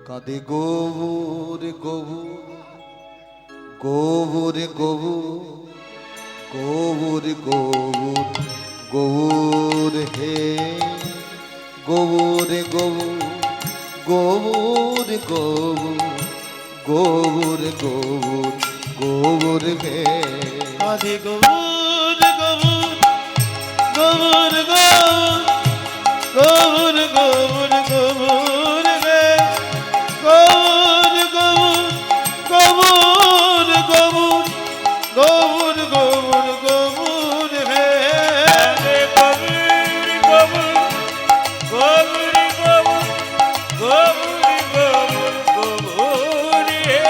কাঁদে গৌর গৌর গৌর গৌর গৌর গৌর গৌর হে গৌর গৌর গৌর গৌর গৌর গৌর গৌর হে কাঁদে গৌর গৌর গৌর গৌর গৌর গৌর গৌর হে গৌর গৌর গৌর গৌর গৌর গৌর গৌর হে গৌর গৌর গৌর গৌর গৌর গৌর গৌর হে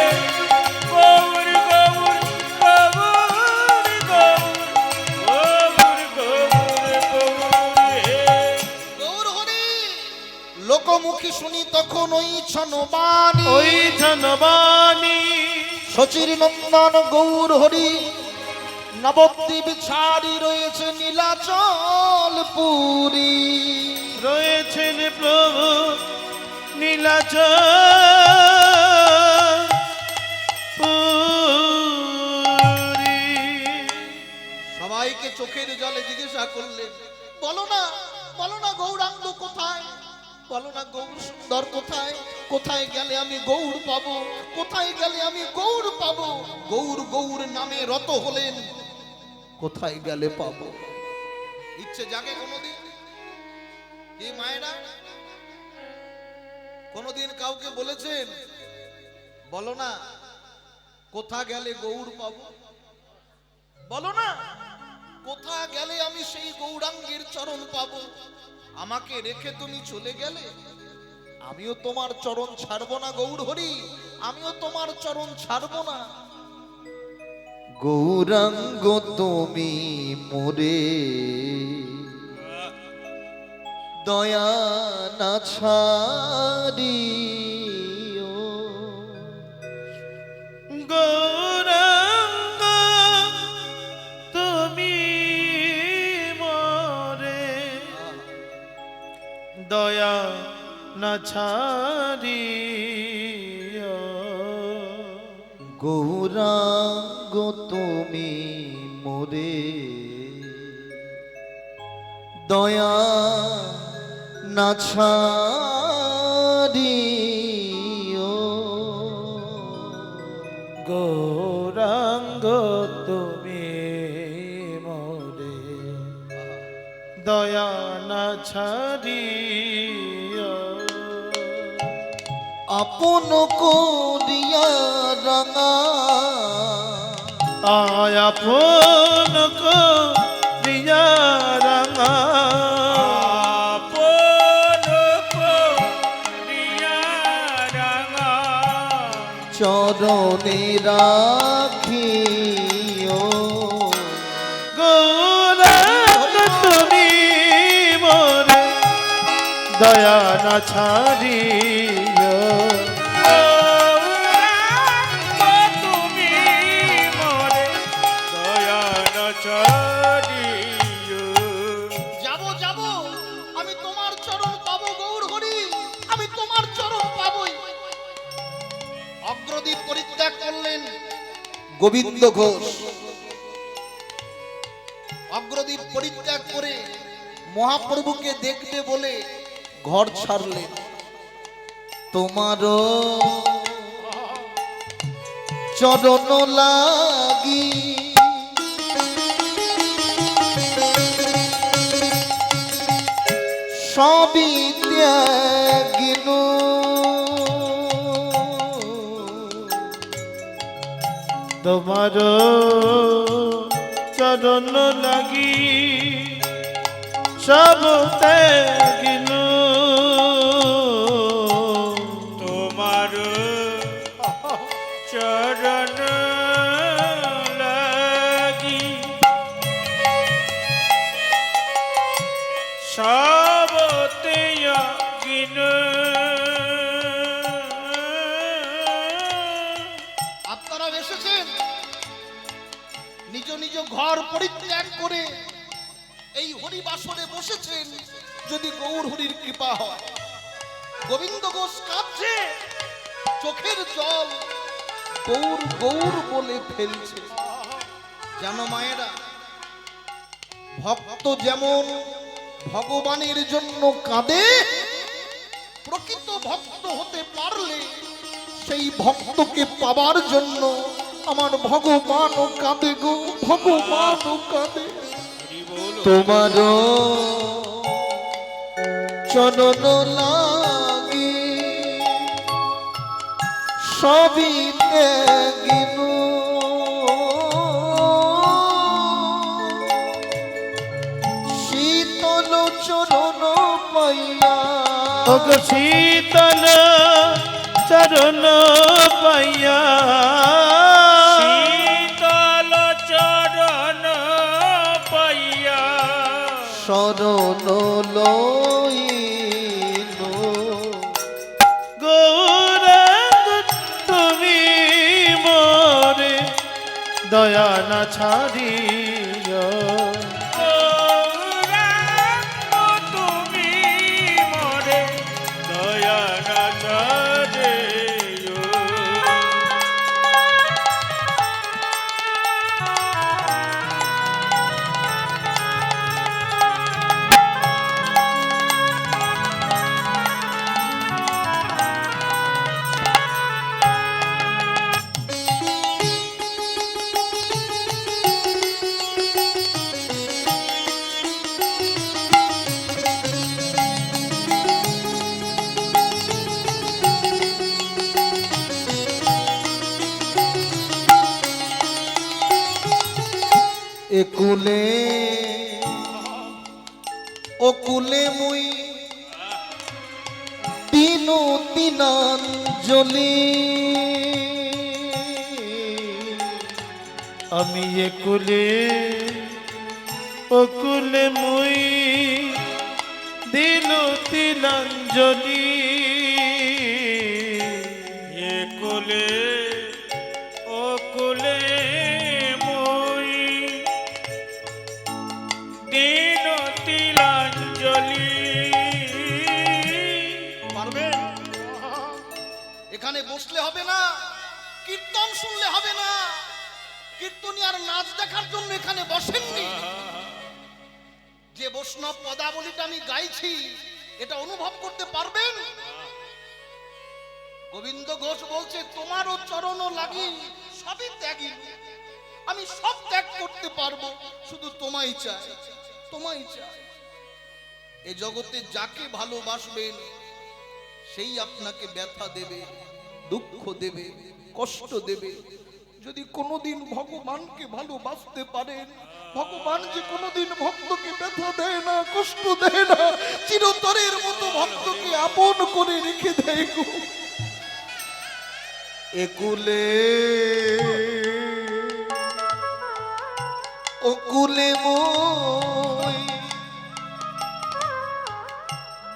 গৌর গৌর গৌর গৌর গৌর হে। গৌর হরি লোকমুখী শুনি তখন ওই ছনবাণী ওই ধনবাণী শচীর নন্দন গৌর হরি নবদ্বীপ ছাড়ি রয়েছে নীলাচল পুরী রয়েছেন প্রভু নীলাচল পুরী। সবাইকে চোখের জলে জিজ্ঞাসা করলেন, বলো না গৌরাঙ্গ কোথায়, বলো না গৌর সুন্দর কোথায়, কোথায় গেলে আমি গৌর পাবো, কোথায় গেলে আমি গৌর পাবো। গৌর গৌর নামে রত হলেন, কোথায় গেলে পাবো। ইচ্ছে জাগে কোনোদিন এই মায়েরা, কোনোদিন কাউকে বলেছেন বলো না কোথা গেলে গৌর পাবো, বলো না কোথা গেলে আমি সেই গৌরাঙ্গের চরণ পাবো। আমাকে রেখে তুমি চলে গেলে আমিও তোমার চরণ ছাড়বো না গৌর হরি, আমিও তোমার চরণ ছাড়বো না। গৌরাঙ্গ তুমি মোরে দয়া না ছাড়িও, গৌরাঙ্গ তুমি মোরে দয়া না ছাড়িও। গৌরাঙ্গ তুমি মোরে দয়া না ছাড়িও, গৌরাঙ্গ তুমি মোরে দয়া না ছাড়িও। আপন করিয়া রাঙা আয় আপন করিয়া রাঙা, আপন করিয়া রাঙা চরণে রাখিও, গৌরাঙ্গ তুমি মোরে দয়া না ছাড়িও। গৌরাঙ্গ তুমি মোরে দয়া না ছাড়িও। যাব আমি তোমার চরণ পাবো গৌর হরি, আমি তোমার চরণ পাবই। অগ্রদীপ পরিত্যাগ করলেন গোবিন্দ ঘোষ, অগ্রদীপ পরিত্যাগ করে মহাপ্রভুকে দেখতে বলে ঘর ছাড়লেন। তোমারও চরণ লাগি সবই ত্যাগিনু, তোমার চরণ লাগি সব ত্যাগিনু, তোমার চরণ লাগি সব ত্যাগিনু। আপনারা এসেছেন নিজ নিজ ঘর পরিত্যাগ করে এই হরিবাসরে বসেছেন, যদি গৌর হরির কৃপা হয়। গোবিন্দ ঘোষ কাঁদছে, চোখের জল গৌর গৌর বলে ফেলছে। জানো মায়েরা, ভক্ত যেমন ভগবানের জন্য কাঁদে, প্রকৃত ভক্ত হতে পারলে সেই ভক্তকে পাবার জন্য আমার ভগবানও কাঁদে গো, ভগবানও কাঁদে। তোমার চরণ লাগি সবই ত্যাগিনু, শীতল চরণ পাইয়া ওগো শীতল চরণ পাইয়া, শীতল চরণ পাইয়া শরণ লইনু। গৌরাঙ্গ তুমি মোরে দয়া না ছাড়িও, গৌরাঙ্গ তুমি মোরে দয়া না ছাড়িও। একুলে ওকুলে মুই তিনু তিনাঞ্জলি, আমি একুলে ওকুলে মুই দিল তিলাঞ্জলি, একুলে ওকুলে মুই দিল তিলাঞ্জলি। পারবেন? এখানে বসলে হবে না, কীর্তন শুনলে হবে না। কীর্তনী আর নাচ দেখার জন্য এখানে বসেননি। যে বৈষ্ণব পদাবলীটা আমি গাইছি এটা অনুভব করতে পারবেন? গোবিন্দ ঘোষ বলছে তোমারও চরণ লাগি সবই ত্যাগী, আমি সব ত্যাগ করতে পারবো, শুধু তোমায় চাই, তোমায় চাই। এ জগতে যাকে ভালোবাসবেন সেই আপনাকে ব্যথা দেবে, দুঃখ দেবে, কষ্ট দেবে। যদি কোনোদিন ভগবানকে ভালোবাসতে পারেন, ভগবান যে কোনোদিন ভক্তকে ব্যথা দেয় না, কষ্ট দেয় না, চিরতরের মতো ভক্তকে আপন করে রেখে দেয় গো। একুলে ওকুলে মই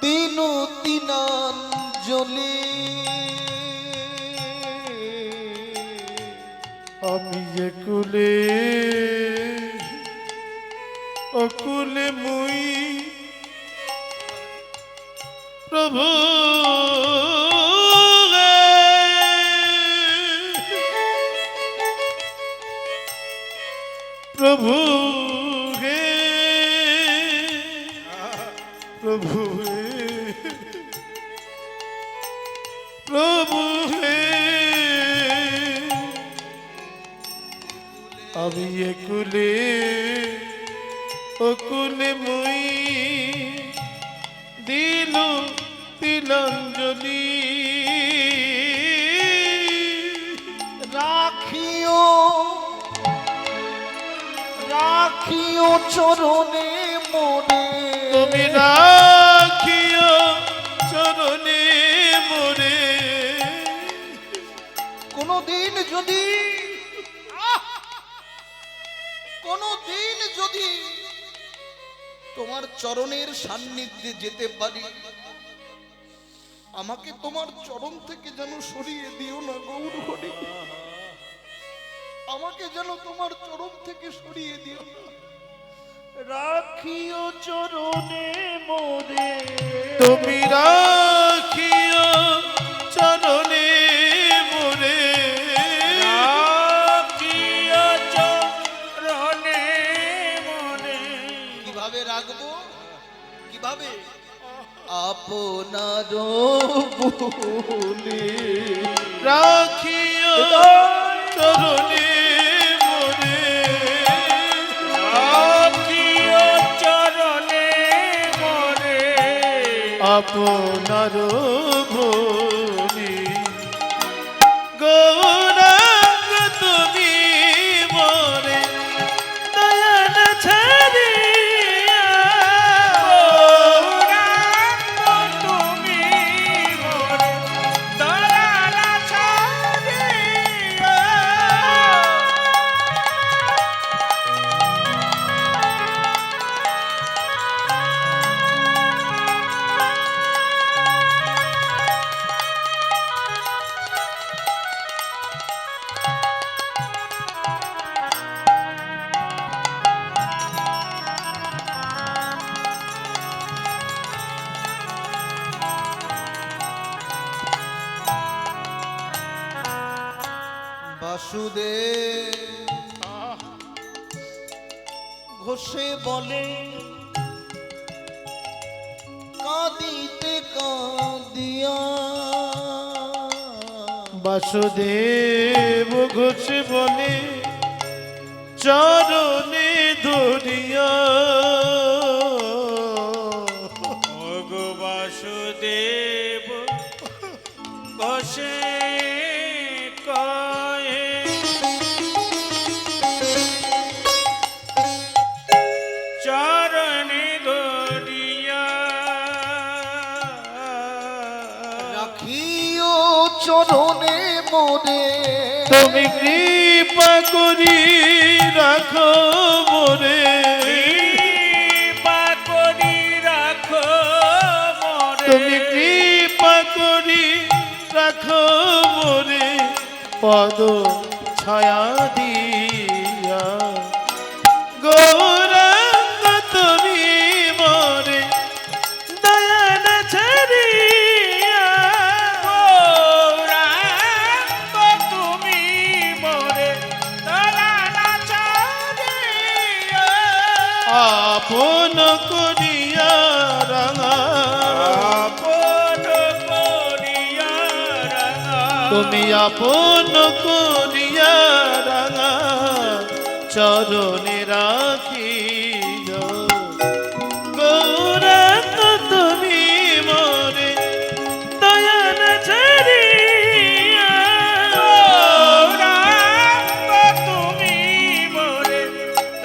দিনু তিনাঞ্জলি, আমি একুলে অকুলে মুই প্রভু গে, প্রভু গে, প্রভু গে, প্রভু গে, আমি একুলে অকুলে মুই দিল তিলাঞ্জলি, রাখিও রাখিও চরণে মনে, তুমি রাখিও চরণে মোরে, কোনদিন যদি কোনদিন যদি তোমার চরণের সান্নিধ্যে যেতে পারি, আমাকে তোমার চরণ থেকে যেন সরিয়ে দিও না গৌর হরি, আমাকে যেন তোমার চরণ থেকে সরিয়ে দিও না। রাখিও চরণে মোরে, তুমি রাখিও চরণে গুলি রাখিও চরণে মোরে রাখিও চরণে মোরে আপনার ভনি গৌরাঙ্গ তুমি মোরে নয়ন ছাড়িয়া গৌরাঙ্গ তুমি মোরে দয়াল ছাড়িয়া বাসুদেব ঘোষে বলে কাঁদিতে কাঁদিয়া বাসুদেব ঘোষ বলে চরণে ধরিয়া ওগো বাসুদেব বসে কয়ে চরণে ধরিয়া রাখিও চরণে মোরে তুমি কৃপা করি রাখো মোরে কৃপা করি রাখো মোরে তুমি কৃপা করি রাখো মোরে পদ ছায়া দিয়া গৌরাঙ্গ তুমি মোরে দয়াল ছাড়িয়া গৌরাঙ্গ তুমি মোরে দয়াল ছাড়িয়া আপন করিয়া রাঙা আপন করিয়া রাঙা তুমি আপন করিয়া রাঙা চরণে রাখি গৌরাঙ্গ তুমি মোরে দয়াল ছাড়িয়া গৌরাঙ্গ তুমি মোরে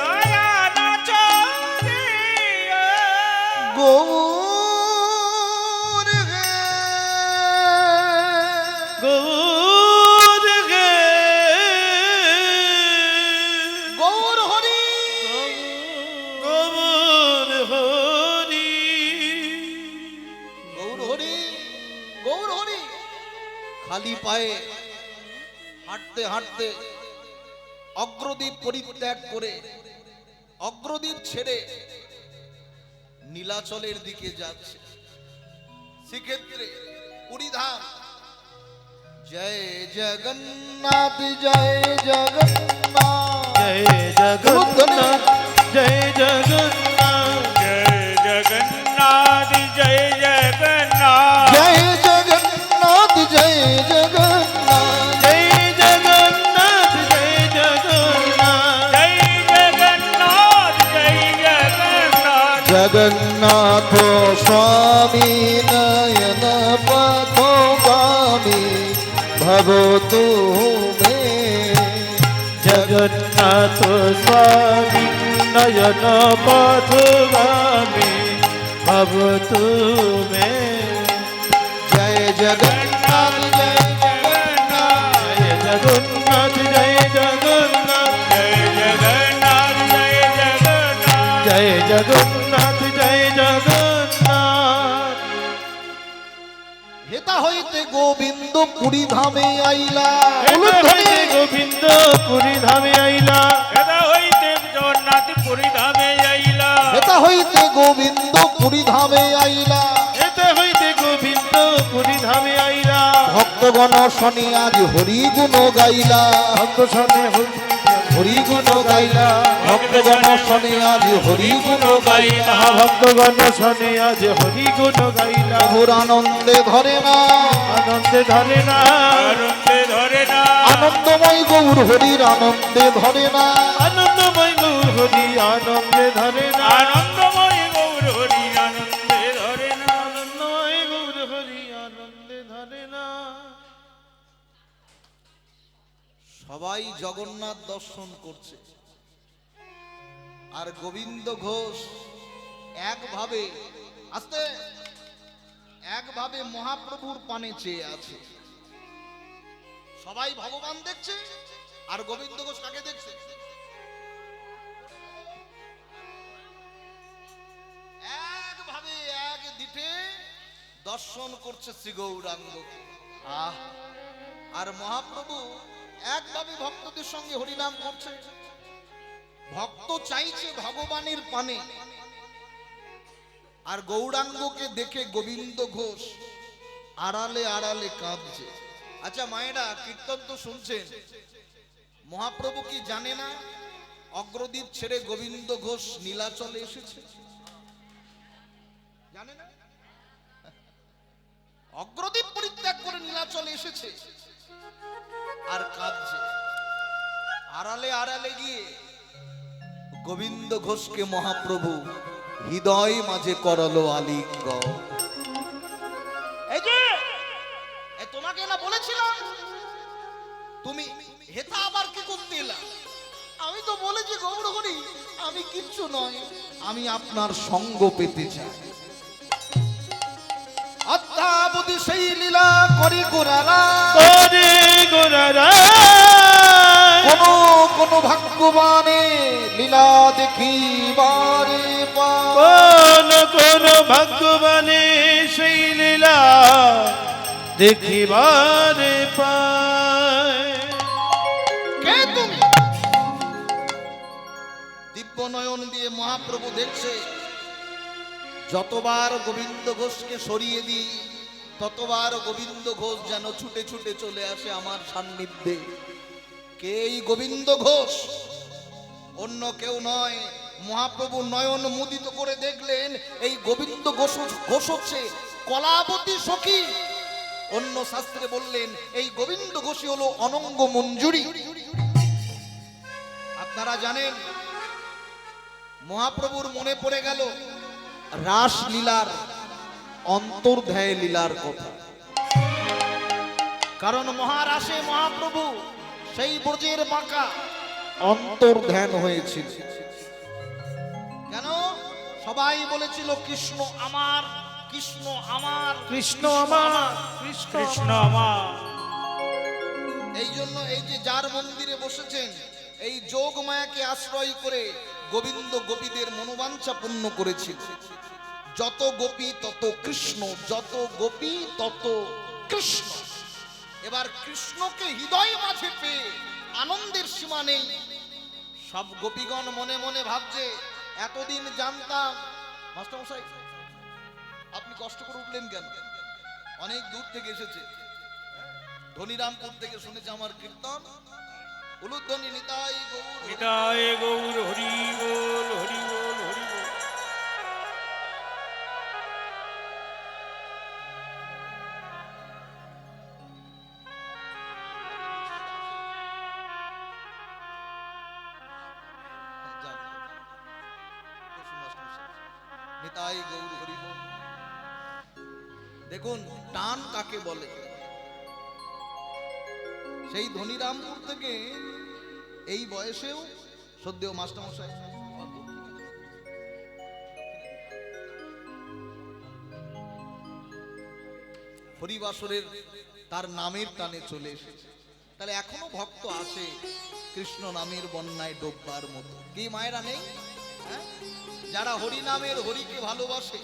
দয়াল ছাড়িয়া গৌর হে গৌর গে গৌর হরি গৌর হরি গৌর হরি গৌর হরি খালি পায়ে হাঁটতে হাঁটতে অগ্রদীপ পরিত্যাগ করে অগ্রদীপ ছেড়ে নীলাচলের দিকে যাচ্ছে সেক্ষেত্রে পুরীধাম জয় জগন্নাথ জয় জগন্নাথ জয় জগন্নাথ জয় জগন্নাথ জয় জগন্নাথ জয় জগন্নাথ জয় জগন্নাথ জয় জগন্নাথ জয় জগন্নাথ জয় জগন্নাথ জয় জগন্নাথ জয় জগন্নাথ জগন্নাথ স্বামী নয়ন পথগামী ভবতু মে জগন্নাথ স্বামী নয়ন পথগামী ভবতু মে জয় জগন্নাথ জয় জগন্নাথ জয় জগন্নাথ জয় জগন্নাথ জয় জগন্নাথ জয় জগন্নাথ জয় জগন্নাথ জয় জগন্নাথ হেতা হইতে গোবিন্দ পুরী ধামে আইলা গোবিন্দ পুরী ধামে আইলা হেতা হইতে জগন্নাথ পুরী ধামে আইলা হেতা হইতে গোবিন্দ পুরী ধামে আইলা এতে হইতে গোবিন্দ পুরী ধামে আইলা ভক্তগণ শনি আজ হরি গুণ গাইলা ভক্ত সনে হরি গুণ গাইলা ভক্তগণ শোনে আজ হরি গুণ গাইলা ভক্তগণ শোনে আজ হরি গুণ গাইলা প্রভুর আনন্দে ধরে না আনন্দে ধরে না আনন্দে ধরে না আনন্দময় গৌর হরির আনন্দে ধরে না আনন্দময় গৌর হরি আনন্দে ধরে না আনন্দময় গৌর হরি আনন্দে ধরে না আনন্দময় গৌর হরি আনন্দে ধরে না। সবাই জগন্নাথ দর্শন করছে আর গোবিন্দ ঘোষ একভাবে আস্তে একভাবে মহাপ্রভুর পানে চেয়ে আছে। সবাই ভগবান দেখছে আর গোবিন্দ ঘোষ কাকে দেখছে? একভাবে এক দিকে দর্শন করছে শ্রী গৌরাঙ্গকে। আহ, আর মহাপ্রভু একভাবে ভক্তদের সঙ্গে হরিনাম করছে। ভক্ত চাইছে ভগবানের পানে আর গৌরাঙ্গকে দেখে গোবিন্দ ঘোষ আড়ালে আড়ালে কাঁদছে। আচ্ছা মায়েরা, কীর্তন তো শুনছেন, মহাপ্রভু কি জানে না অগ্রদীপ ছেড়ে গোবিন্দ ঘোষ নীলাচলে এসেছে? জানে না? অগ্রদীপ পরিত্যাগ করে নীলাচলে এসেছে আর কাঁদছে। আড়ালে আড়ালে গিয়ে গোবিন্দ ঘোষকে মহাপ্রভু হৃদয় মাঝে করলো আলিঙ্গন। এই যে তোমাকে না বলেছিলাম তুমি হেথা আবার কি করতে এলা? আমি তো বলেছি গৌর হরি আমি কিচ্ছু নয়, আমি আপনার সঙ্গ পেতে চাই। অত্যাবধি সেই লীলা করি গোরালা করে গোরারা কোন কোন ভাগ্যবানে লীলা দেখিবারে পায়। কোন কোন ভাগ্যবানে সেই লীলা দেখিবারে পায়। কে তুমি? দিব্য নয়ন দিয়ে মহাপ্রভু দেখছে। যতবার গোবিন্দ ঘোষকে সরিয়ে দিই ততবার গোবিন্দ ঘোষ যেন ছুটে ছুটে চলে আসে আমার সান্নিধ্যে। কে এই গোবিন্দ ঘোষ? অন্য কেউ নয়। মহাপ্রভু নয়ন মুদিত করে দেখলেন এই গোবিন্দ ঘোষ হচ্ছে কলাবতী সখী। অন্য শাস্ত্রে বললেন এই গোবিন্দ ঘোষই হলো অনঙ্গ মঞ্জুরি। আপনারা জানেন মহাপ্রভুর মনে পড়ে গেল রাস লীলার অন্তর্ধ্যায় লীলার কথা। কারণ মহারাসে মহাপ্রভু সেই ব্রজের বাঁকা অন্তর্ধ্যান হয়েছিল। কেন? সবাই বলেছিল কৃষ্ণ আমার, কৃষ্ণ আমার, কৃষ্ণ আমার, কৃষ্ণ আমার। এই জন্য এই যে যার মন্দিরে বসেছেন এই যোগ মায়াকে আশ্রয় করে গোবিন্দ গোপীদের মনোবাঞ্ছা পূর্ণ করেছিল। যত গোপী তত কৃষ্ণ, যত গোপী তত কৃষ্ণ। এবার কৃষ্ণকে হৃদয় মাঝে পেয়ে আনন্দের সীমা নেই। সব গোপীগণ মনে মনে ভাবছে এতদিন জানতাম। মাস্টারমশাই আপনি কষ্ট করে উঠলেন কেন? অনেক দূর থেকে এসেছে, ধনিরামপুর থেকে শুনেছে আমার কীর্তন। উলুধ্বনি নিতাই গৌর নিতাই গৌর হরি বল হরি বল হরি বল। নিতাই গৌর হরি বল। দেখুন টান কাকে বলে। সেই ধনিরামপুর থেকে এই বয়সেও সদ্যেও মাস্টারমশাই হরিবাসরের তার নামের টানে চলে এসেছে। তাহলে এখনো ভক্ত আছে কৃষ্ণ নামের বন্যায় ডোববার মতো। কি মায়েরা নেই? হ্যাঁ, যারা হরি নামের হরিকে ভালোবাসে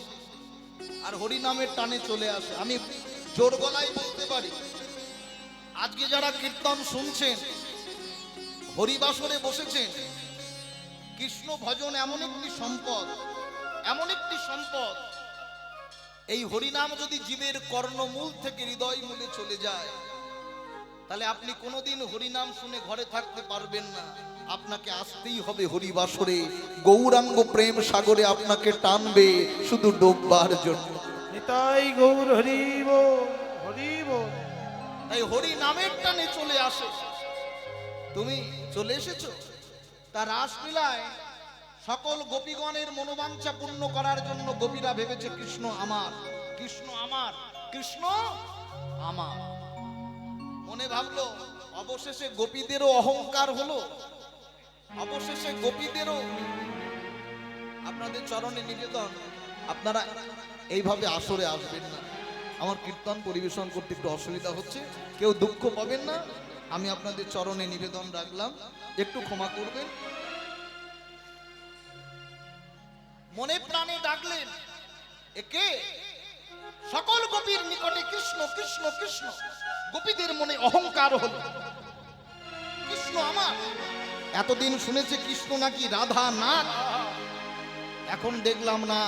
আর হরি নামের টানে চলে আসে। আমি জোর গলায় বলতে পারি আজকে যারা কীর্তন শুনছেন, হরিবাসরে বসেছেন, কৃষ্ণ ভজন এমন একটি সম্পদ, এমন একটি সম্পদ। এই হরিনাম যদি জীবের কর্ণমূল থেকে হৃদয় মূলে চলে যায় তাহলে আপনি কোনোদিন হরিনাম শুনে ঘরে থাকতে পারবেন না। আপনাকে আসতেই হবে হরিবাসরে, গৌরাঙ্গ প্রেম সাগরে আপনাকে টানবে শুধু ডোববার জন্য। নিতাই গৌর হরি বল, হরি বল। তাই হরি নামের টানে চলে আসে। তুমি চলে এসেছো। তার রাসলীলায় সকল গোপীগণের মনোবাঞ্ছা পূর্ণ করার জন্য গোপীরা ভেবেছে কৃষ্ণ আমার, কৃষ্ণ আমার, কৃষ্ণ আমার। মনে ভাবলো, অবশেষে গোপীদেরও অহংকার হলো, অবশেষে গোপীদেরও। আপনাদের চরণে নিবেদন, আপনারা এইভাবে আসরে আসবেন না। আমার কীর্তন পরিবেশন করতে একটু অসুবিধা হচ্ছে, কেউ দুঃখ পাবেন না। আমি আপনাদের চরণে নিবেদন রাখলাম, একটু ক্ষমা করবেন। মনে প্রাণে ডাকলেন, একে সকল গোপীর নিকটে কৃষ্ণ কৃষ্ণ কৃষ্ণ। গোপীদের মনে অহংকার হলো, কৃষ্ণ আমার। এতদিন শুনেছে কৃষ্ণ নাকি রাধা নাথ, এখন দেখলাম না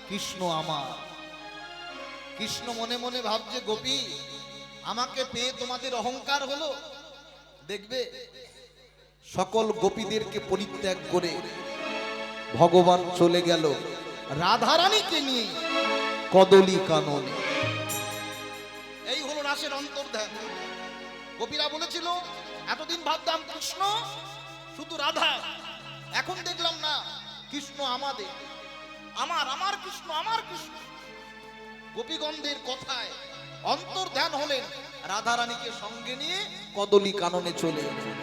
কৃষ্ণ আমার। কৃষ্ণ মনে মনে ভাবছে, গোপী আমাকে পেয়ে তোমাদের অহংকার হলো। দেখবে সকল গোপীদেরকে পরিত্যাগ করে ভগবান চলে গেল রাধারানীকে নিয়ে কদলী কাননে। এই হলো রাসের অন্তর্ধান। গোপীরা বলেছিল, এতদিন ভাবতাম কৃষ্ণ শুধু রাধা, এখন দেখলাম না কৃষ্ণ আমাদের, আমার, আমার কৃষ্ণ, আমার কৃষ্ণ। গোপীগণদের কথায় অন্তর্ধান হলেন, রাধারানীকে সঙ্গে নিয়ে কদলী কাননে চলে এলেন।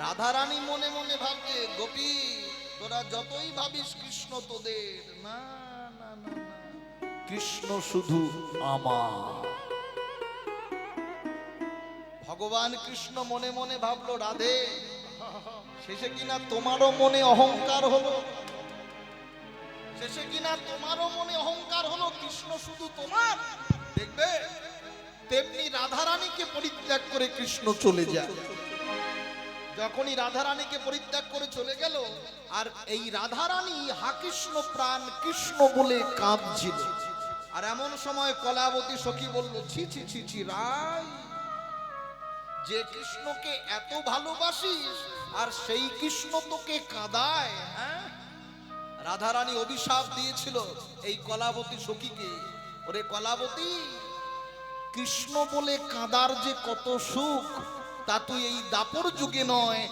রাধারানী মনে মনে ভাবছে, গোপী তোরা যতই ভাবিস কৃষ্ণ তোদের, না না না না, কৃষ্ণ শুধু আমার। ভগবান কৃষ্ণ মনে মনে ভাবলো, রাধে শেষে কিনা তোমারও মনে অহংকার হলো, শেষে কিনা তোমারও মনে অহংকার হলো, কৃষ্ণ শুধু তোমার। দেখবে তেমনি রাধারানীকে পরিত্যাগ করে কৃষ্ণ চলে যায়। যখনই রাধারানীকে পরিত্যাগ করে চলে গেল, আর এই রাধারানী হা কৃষ্ণ প্রাণ কৃষ্ণ বলে কাঁদছিল। আর এমন সময় কলাবতী সখী বলল, ছি ছি ছি ছি রাই, যে কৃষ্ণকে এত ভালোবাসিস আর সেই কৃষ্ণ তোকে কাঁদায়। হ্যাঁ, রাধারানী অভিশাপ দিয়েছিল এই কলাবতী সখীকে, ওরে কলাবতী, কৃষ্ণ বলে কাঁদার যে কত সুখ, তা তুই এই দাপর যুগে নয়,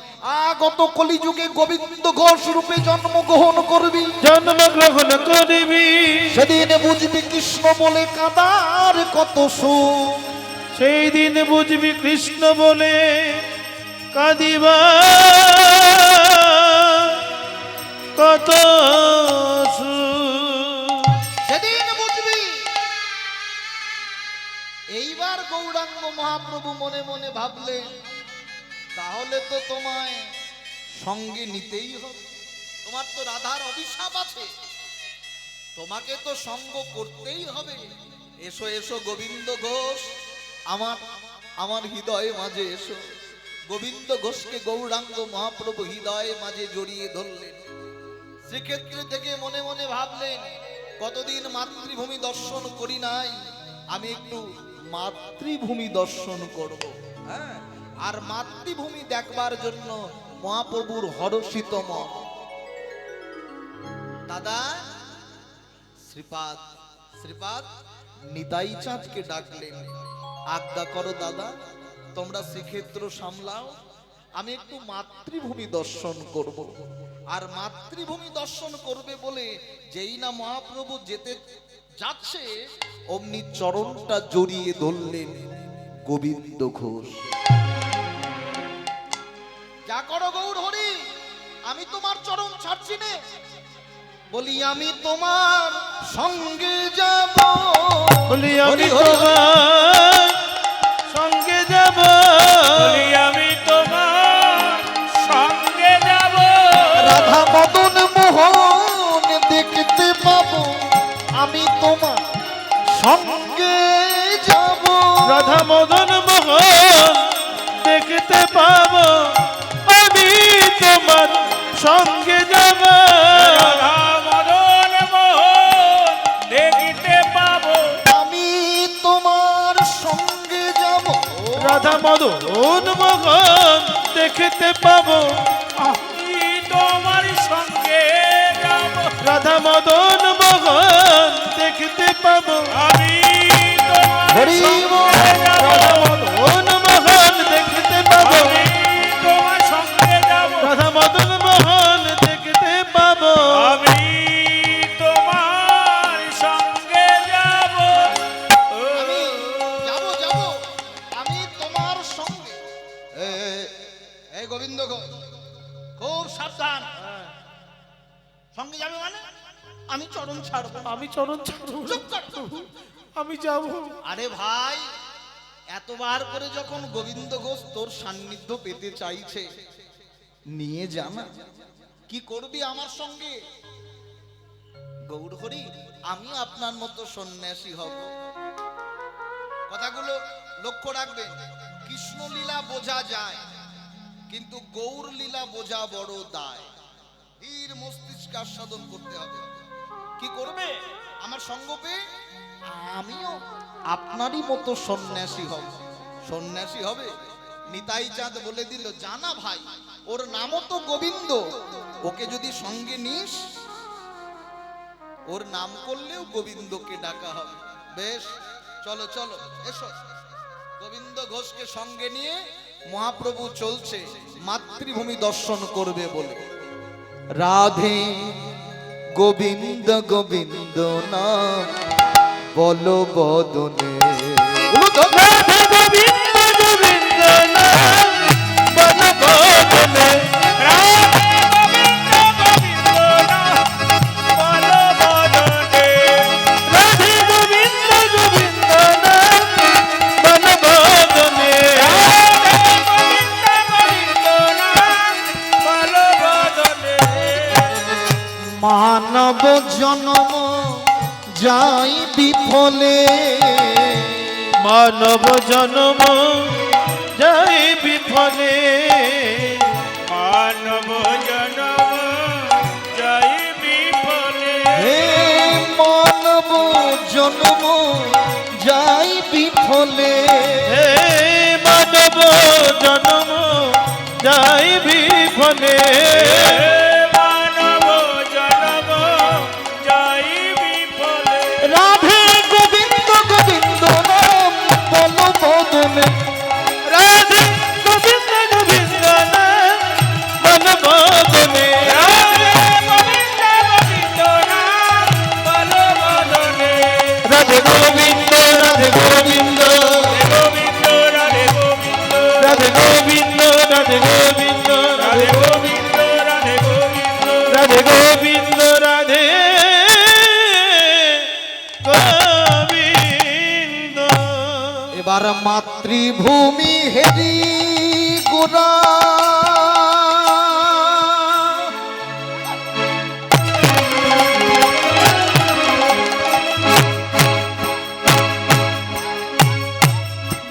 আগত কলি যুগে গোবিন্দ ঘোষ রূপে জন্মগ্রহণ করবি, জন্মগ্রহণ করবি। সেদিন বুঝবি কৃষ্ণ বলে কাঁদার কত সুখ। সেই দিন বুঝবি কৃষ্ণ বলে কাঁদিবা কত সুখ। সেদিন বুঝবি। এইবার গৌরাঙ্গ মহাপ্রভু মনে মনে ভাবলেন, তাহলে তো তোমায় সঙ্গে নিতেই হবে, তোমার তো রাধার অভিশাপ আছে, তোমাকে তো সঙ্গ করতেই হবে। এসো এসো গোবিন্দ ঘোষ, আমার আমার হৃদয়ে মাঝে এসো। গোবিন্দ ঘোষকে গৌরাঙ্গ মহাপ্রভু হৃদয়ে মাঝে জড়িয়ে ধরলেন। শ্রীক্ষেত্র থেকে মনে মনে ভাবলেন, কতদিন মাতৃভূমি দর্শন করি নাই, আমি একটু মাতৃভূমি দর্শন করব। হ্যাঁ, আর মাতৃভূমি দেখবার জন্য মহাপ্রভুর হরষিত মন। দাদা শ্রীপাদ, শ্রীপাদ নিতাই চাঁদকে ডাকলেন, আজ্ঞা করো দাদা, তোমরা শ্রীক্ষেত্র সামলাও, আমি একটু মাতৃভূমি দর্শন করব। আর মাতৃভূমি দর্শন করবে বলে যেই না মহাপ্রভু যেতে যাচ্ছে, অমনি চরণটা জড়িয়ে ধরলেন গোবিন্দ ঘোষ। যা করো গৌর হরি, আমি তোমার চরণ ছাড়ছি নে। বলি আমি তোমার সঙ্গে যাব, বলি আমি তোমার সঙ্গে যাব, বলি আমি তোমার সঙ্গে যাব। রাধা মদন মোহন দেখতে পাবো, আমি তোমার সঙ্গে যাব। রাধা মদন মোহন দেখতে পাবো, আমি তোমার সঙ্গে যাব। রাধা মদন মোহন দেখিতে পাবো, আমি তোমার সঙ্গে যাব। রাধা মদন মোহন দেখতে পাবো, তোমার সঙ্গে যাব রাধা মদন মোহন দেখতে পাবো আমি তোমার হরি বল। সঙ্গে যাব রাধা মদন মোহন দেখতে পাবো আমি তোমার সঙ্গে যাব রাধা মদন মোহন দেখতে পাবো আমি তোমার সঙ্গে যাব আমি যাব আমি তোমার সঙ্গে এই গোবিন্দ ঘোষ খুব সাবধান। সঙ্গে যাবে মানে আমি চরণ ছাড়বো। আমি চরণ ছাড়ব চুপ কর। আমি যাব আরে ভাই এতবার করে যখন গোবিন্দ ঘোষ তোর সান্নিধ্য পেতে চাইছে নিয়ে জানা কি করবি আমার সঙ্গে। গৌর হরি আমি আপনার মতো সন্ন্যাসী হব। কথাগুলো লক্ষ্য রাখবেন। কৃষ্ণ লীলা বোঝা যায় কিন্তু গৌর লীলা বোঝা বড় দায়। ধীর মস্তিষ্ক আস্বাদন করতে হবে। কি করবে আমার সঙ্গ পেয়ে? আমিও আপনারই মতো সন্ন্যাসী হব। সন্ন্যাসী হবে নিতাই চাঁদ বলে দিল জানা ভাই ওর নামও তো গোবিন্দ, ওকে যদি সঙ্গে নিস ওর নাম করলেও গোবিন্দকে ডাকা হবে। বেশ চলো চলো এসো। গোবিন্দ ঘোষকে সঙ্গে নিয়ে মহাপ্রভু চলছে মাতৃভূমি দর্শন করবে বলে। রাধে গোবিন্দ গোবিন্দ নাম বলো বদনে। রাধা গোবিন্দ গোবিন্দ নাম বলো বদনে। রাধে গোবিন্দ গোবিন্দ নাম বলো বদনে। মানব জন্ম যাই বিফলে মানব জন্ম যাই বিফলে। মানব জনম জয় বিফলে হে মানব জন্ম যাই বিফলে। হে মানব জন্ম যাই বিফলে। মানব জনম জয় বিফলে রাধে গোবিন্দ গোবিন্দ নাম বলো বদনে। রাধে গোবিন্দ গোবিন্দ নাম বলো বদনে। রাধে গোবিন্দ রাধে গোবিন্দ রাধে গোবিন্দ রাধে গোবিন্দ রাধে গোবিন্দ রাধে গোবিন্দ। এবার মাতৃভূমি হেরি গোরা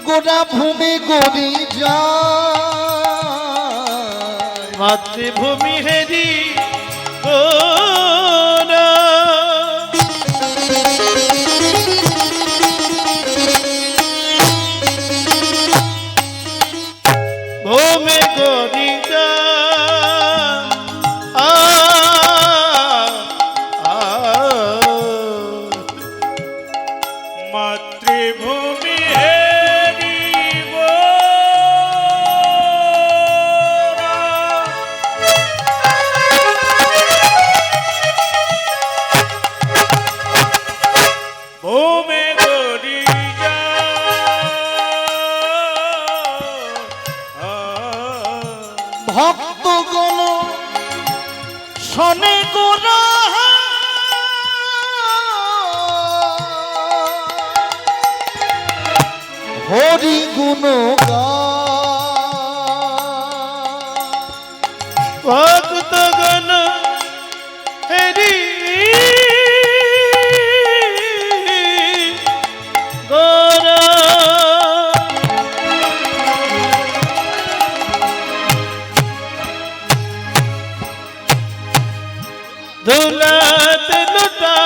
গোরা ভূমি গড়ি যায়। মাতৃভূমি হেরি গোরা ভূমি গরিজা মাতৃভূমি হেরি ভূমি গরি ভক্তগণ শনে গোরা হরি গুণ ভক্তগণ হেরি গোরা ধুলাত লুটা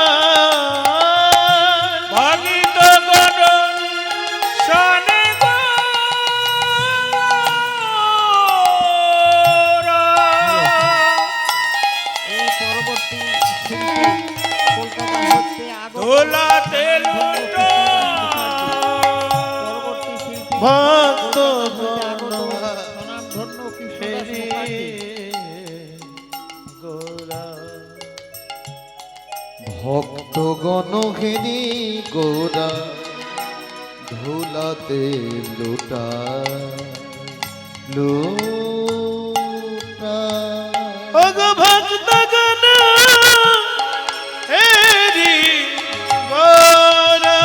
ভাগিত গণ শনে গোরা ভক্ত প্রণাম ধন্য কৃষ্ণদাস মুখার্জি। গোরা ভক্তগণ ঘেরি গোরা ধুলাতে লোটা লোটা অগ ভক্ত গণ হেরি গোরা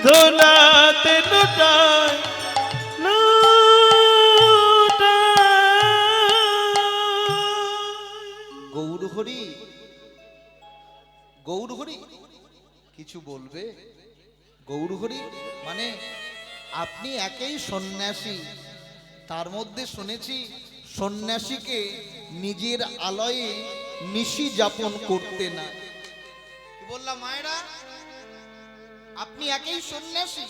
ধুলাতে লুটায় গৌর হরি গৌর হরি কিছু বলবে? গৌর হরি মানে আপনি একেই সন্ন্যাসী, তার মধ্যে শুনেছি সন্ন্যাসীকে নিজের আলয়ে নিশি যাপন করতে না। কি বললাম মায়েরা? আপনি একেই সন্ন্যাসী,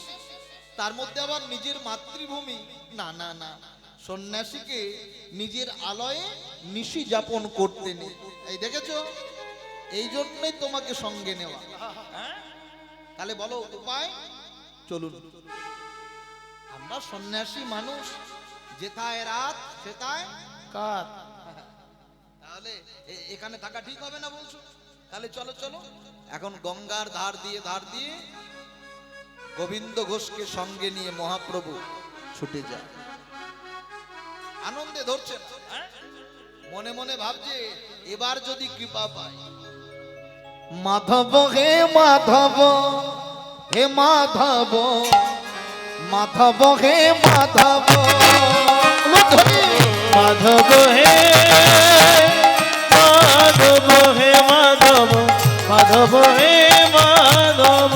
তার মধ্যে আবার নিজের মাতৃভূমি না না না, সন্ন্যাসীকে নিজের আলয়ে নিশি যাপন করতে নেই। এই দেখেছো, এই জন্যই তোমাকে সঙ্গে নেওয়া। হ্যাঁ? তাহলে বলো উপায়, চলুন। আমরা সন্ন্যাসী মানুষ, যেথায় রাত সেথায় কার তাহলে এখানে থাকা ঠিক হবে না বলছো? তাহলে চলো চলো, এখন গঙ্গার ধার দিয়ে গোবিন্দ ঘোষকে সঙ্গে নিয়ে মহাপ্রভু ছুটে যায়। আনন্দে ধরছে না, হ্যাঁ? মনে মনে ভাবছে এবার যদি কৃপা পায়। মাধব হে মাধব, হে মাধব, মাধব হে মাধব, মাধব হে মাধব হে মাধব, মাধব হে মাধব,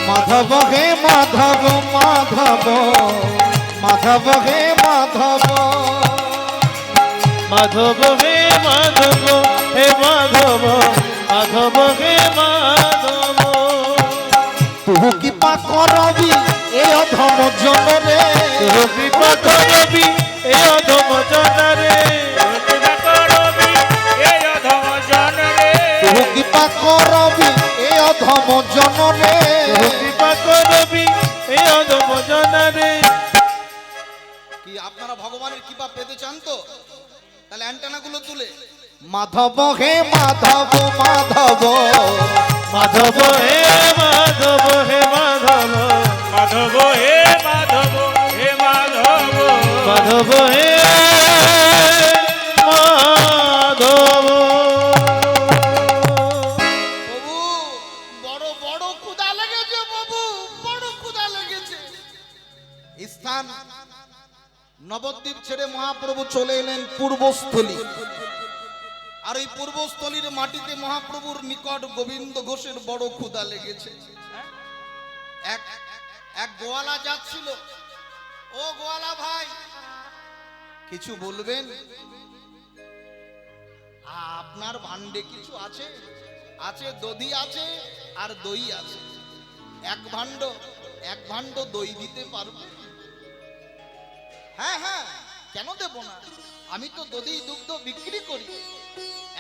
মাধব হে মাধব, মাধব, মাধব হে মাধব, মাধব হে মাধব, হে মাধব, মাধব হে মাধব। তুহু কৃপা করবি এ অধম জনরে, তোর কৃপা করবি এ অধম জনরে, কৃপা করবি এই অধম জনরে, তুহু কৃপা করবি এ অধম জনরে। তোর কৃপা করবি এ অধম জনরে। কি আপনারা ভগবানের কৃপা পেতে চান তো? তাহলে অ্যান্টেনা গুলো তুলে মাধব হে মাধব, মাধব, মাধব হে মাধব, হে মাধব, মাধব হে মাধব হে মাধব, মাধব হে মাধব। প্রভু বড় বড় ক্ষুধা লেগেছে, প্রভু বড় ক্ষুধা লেগেছে। স্থান নবদ্বীপ ছেড়ে মহাপ্রভু চলে এলেন পূর্বস্থলী, আর ওই পূর্বস্থলীর মাটিতে মহাপ্রভুর নিকট গোবিন্দ ঘোষের বড় ক্ষুধা লেগেছে। এক এক গোয়ালা যাচ্ছিল, ও গোয়ালা ভাই কিছু বলবেন? আপনার ভান্ডে কিছু আছে? আছে, দধি আছে আর দই আছে। এক ভাণ্ড দই দিতে পারবে? হ্যাঁ হ্যাঁ, কেন দেব না, আমি তো দধি দুগ্ধ বিক্রি করি।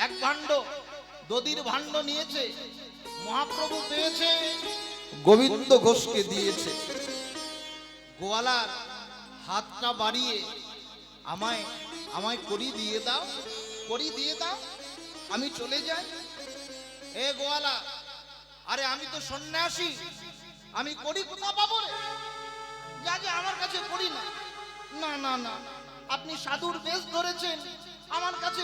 এক ভাণ্ড দধির ভাণ্ড নিয়েছে, মহাপ্রভু পেয়েছে, গোবিন্দ ঘোষকে দিয়েছে। গোয়ালার হাতটা বাড়িয়ে আমায় আমায় করি দিয়ে দাও, করি দিয়ে দাও, আমি চলে যাই। এ গোয়ালা, আরে আমি তো সন্ন্যাসী, আমি করি কোথা পাবো রে? যা যা, আমার কাছে করি না। না না না, আপনি সাধুর বেশ ধরেছেন, আমার কাছে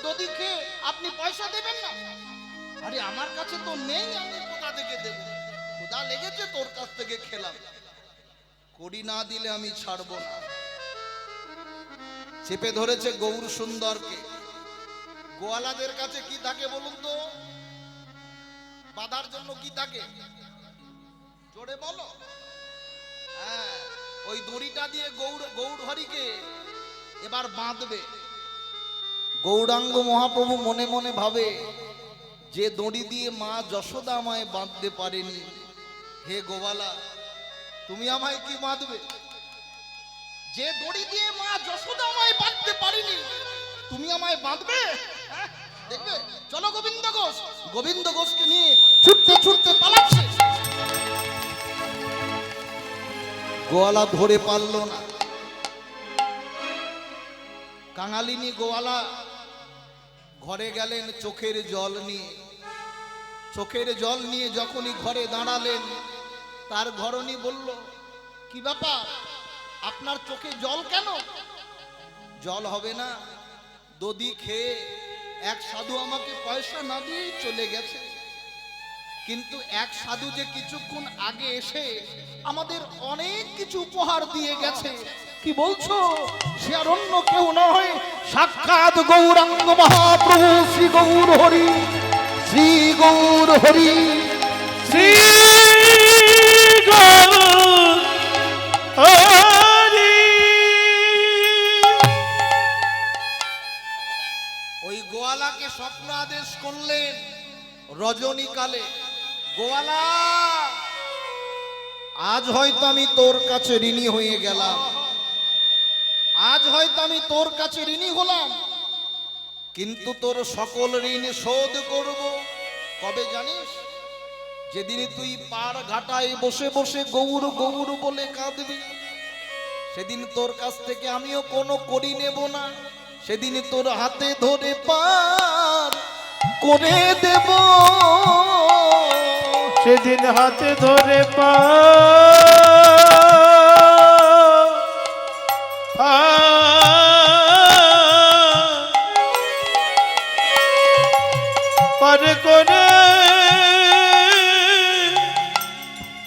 দধি খেয়ে আপনি পয়সা দেবেন না? আরে আমার কাছে তো নেই, আমি কোথা থেকে দেব? ক্ষুধা লেগেছে, তোর কাছ থেকে খেলাম, করি না দিলে আমি ছাড়বো না। চেপে ধরেছে গৌর সুন্দরকে। গোয়ালাদের কাছে কি থাকে বলুন তো? বাঁধার জন্য কি থাকে? জোরে বলো। হ্যাঁ, ওই দড়িটা দিয়ে গৌর হরিকে এবার বাঁধবে। গৌরাঙ্গ মহাপ্রভু মনে মনে ভাবে, যে দড়ি দিয়ে মা যশোদা আমায় বাঁধতে পারেনি, হে গোয়ালা তুমি আমায় কি বাঁধবে? যে দড়ি দিয়ে মা যশোদা আমায় বাঁধতে পারেনি, তুমি আমায় বাঁধবে? দেখবে চলো গোবিন্দ ঘোষ। গোবিন্দ ঘোষকে নিয়ে ছুটতে ছুটতে পালাচ্ছে। গোয়ালা ধরে পারলো না। কাঙালিনী গোয়ালা ঘরে গেলেন চোখের জল নিয়ে। চোখের জল নিয়ে যখনই ঘরে দাঁড়ালেন, তার ঘরণী বলল, কি ব্যাপার, আপনার চোখে জল কেন? জল হবে না, দধি খেয়ে এক সাধু আমাকে পয়সা না দিয়ে চলে গেছে। কিন্তু এক সাধু যে কিছুক্ষণ আগে এসে আমাদের অনেক কিছু উপহার দিয়ে গেছে। কি বলছো? সে আর অন্য কেউ নয়, সাক্ষাৎ গৌরাঙ্গ মহাপ্রভু শ্রী গৌর হরি, শ্রী গৌর হরি, শ্রী গৌর হরি। ওই গোয়ালাকে স্বপ্ন আদেশ করলেন রজনীকালে, গোয়ালা আজ হয়তো আমি তোর কাছে ঋণী হয়ে গেলাম, আজ হয়তো আমি তোর কাছে ঋণী হলাম, কিন্তু তোর সকল ঋণ শোধ করব কবে জানিস? যেদিন তুই পার ঘাটায় বসে বসে গৌর গৌর বলে কাঁদবি, সেদিন তোর কাছ থেকে আমিও কোনো করি নেব না। সেদিন তোর হাতে ধরে পার করে দেব, সেদিন হাতে ধরে পার করে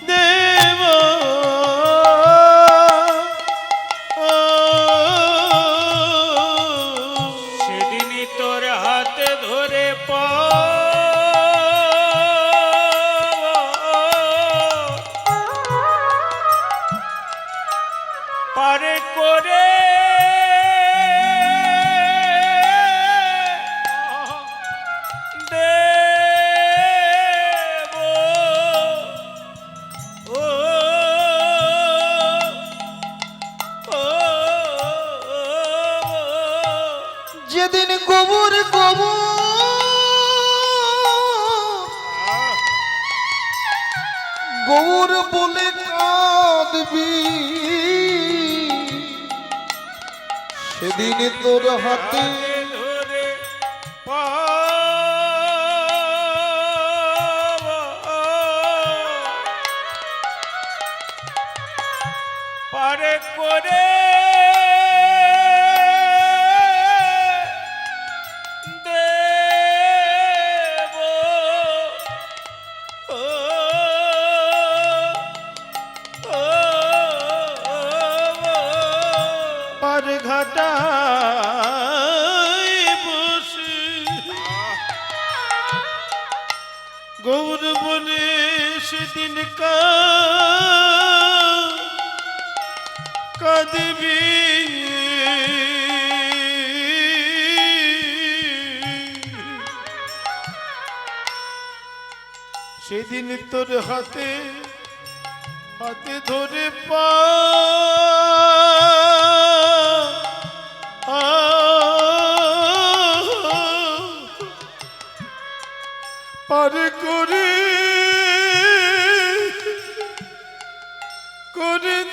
দেব। সেদিনই তোর হাতে ধরে পারে করে দেব। ও, ও, যেদিন গোবর গোবর গৌর বলে কাঁদবি, সেদিন তোর হাতে ধরে পারে করে দেব। ও, ও, পার ঘাটায় বসে গৌর বলে সেদিন কাঁদবি। সেদিন তোর হাতে হাতে ধরে পার করে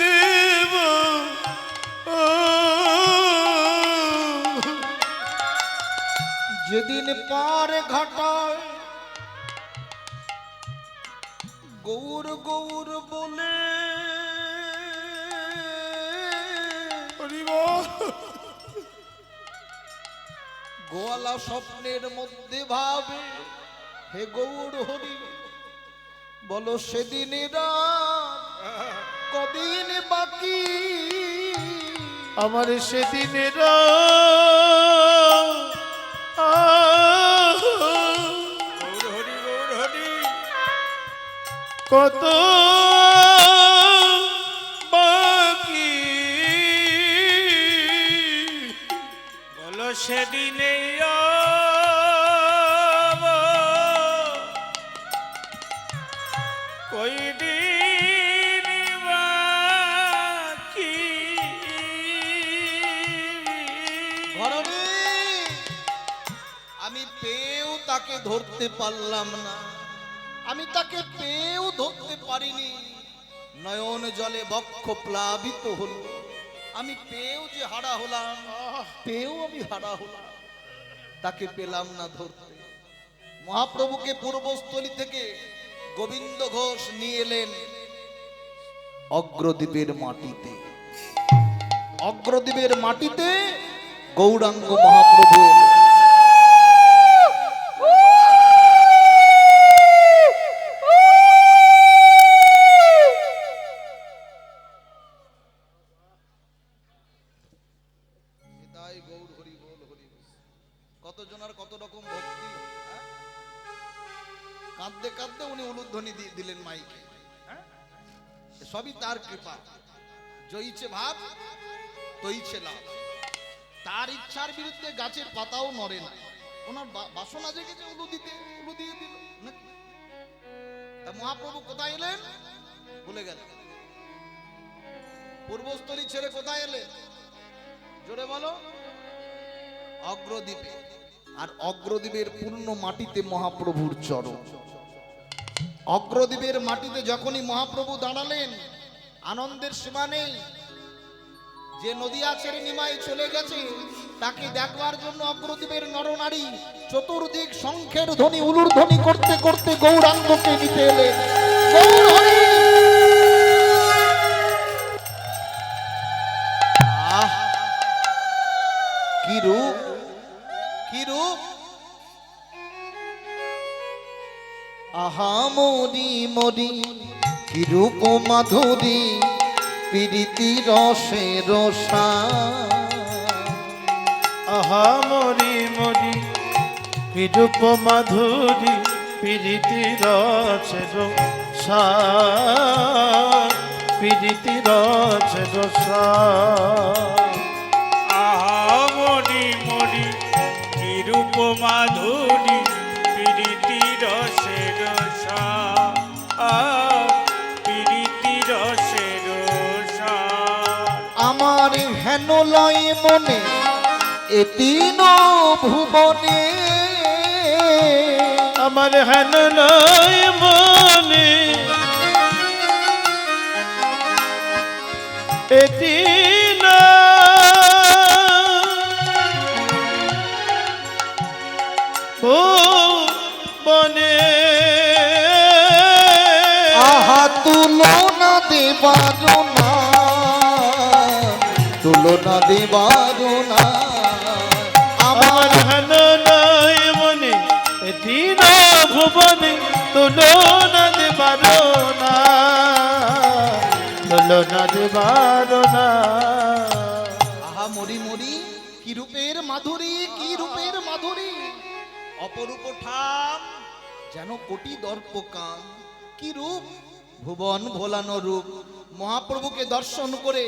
দেব। যেদিন পার ঘাটায় গৌর গৌর বলে গোয়ালা স্বপ্নের মধ্যে ভাবে, হে গৌর হরি, বলো সেদিন কদিন বাকি, আমার সেদিনের গৌর হরি গৌর হরি। কত বাকি, বলো সেদিনে কই দিন বাকি। ঘরণী, আমি পেয়ে তাকে ধরতে পারলাম না, আমি তাকে পেয়েও ধরতে পারিনি। নয়ন জলে বক্ষ প্লাবিত হলো, আমি পেয়েও যে হারা হলাম, পেয়েও আমি হারা হলাম, তাকে পেলাম না ধরতে। মহাপ্রভুকে পূর্বস্থলী থেকে গোবিন্দ ঘোষ নিয়ে এলেন অগ্রদ্বীপের মাটিতে। অগ্রদ্বীপের মাটিতে গৌরাঙ্গ মহাপ্রভু এলেন। কত জনের কত রকম ভক্তি, হ্যাঁ? কাঁদতে কাঁদতে উনি উলুধ্বনি দিলেন মাইকে, হ্যাঁ? সবই তার কৃপা। জয়ীছে ভাব তৈছে লাভ। তার ইচ্ছার বিরুদ্ধে গাছের পাতাও নড়ে না। ওনার বাসনা জেগেছে উলু দিতে, উলু দিয়ে দিল নাকি? তা মহাপ্রভু কোথায় এলেন ভুলে গেলেন। পূর্বস্থলী ছেড়ে কোথায় এলেন জোরে বলো? অগ্রদ্বীপে। আর অগ্রদ্বীপের পূর্ণ মাটিতে মহাপ্রভুর চরণ। অগ্রদ্বীপের মাটিতে যখনই মহাপ্রভু দাঁড়ালেন, আনন্দের সীমা নেই। যে নদিয়া ছেড়ে নিমাই চলে গেছে তাকে দেখবার জন্য অগ্রদ্বীপের নরনারী চতুর্দিক শঙ্খের ধ্বনি, উলুর ধ্বনি করতে করতে গৌরাঙ্গকে নিতে এলেন। গৌরহরি! আহ, কি রূপ, কি রূপ! আহা মরি মরি কি রূপ মাধুরী, প্রীতি রসে রসা। আহা মরি মরি কি রূপ মাধুরী, প্রীতি রসে রসা, প্রীতি রসে রসা। আহা মরি মরি কি রূপ মাধুরী, প্রীতি রসে রসা, প্রীতি রসে রসা। আমার হেন লয় মনে এ তিন ভুবনে, আমার হেন নয় মনে এটি না বনে। আহা তুলনা দেবার না, তুলনা দেবার না। আমার হেন নয় মনে এটি না ভুবনে, তুলনা দেবার না, তুলনা দেবার না। আহা মরি মরি কি রূপের মাধুরী, কি রূপের মাধুরী! অপরূপ ঠাম যেন কোটি দর্প কাম। কি রূপ, ভুবন ভোলানো রূপ। মহাপ্রভুকে দর্শন করে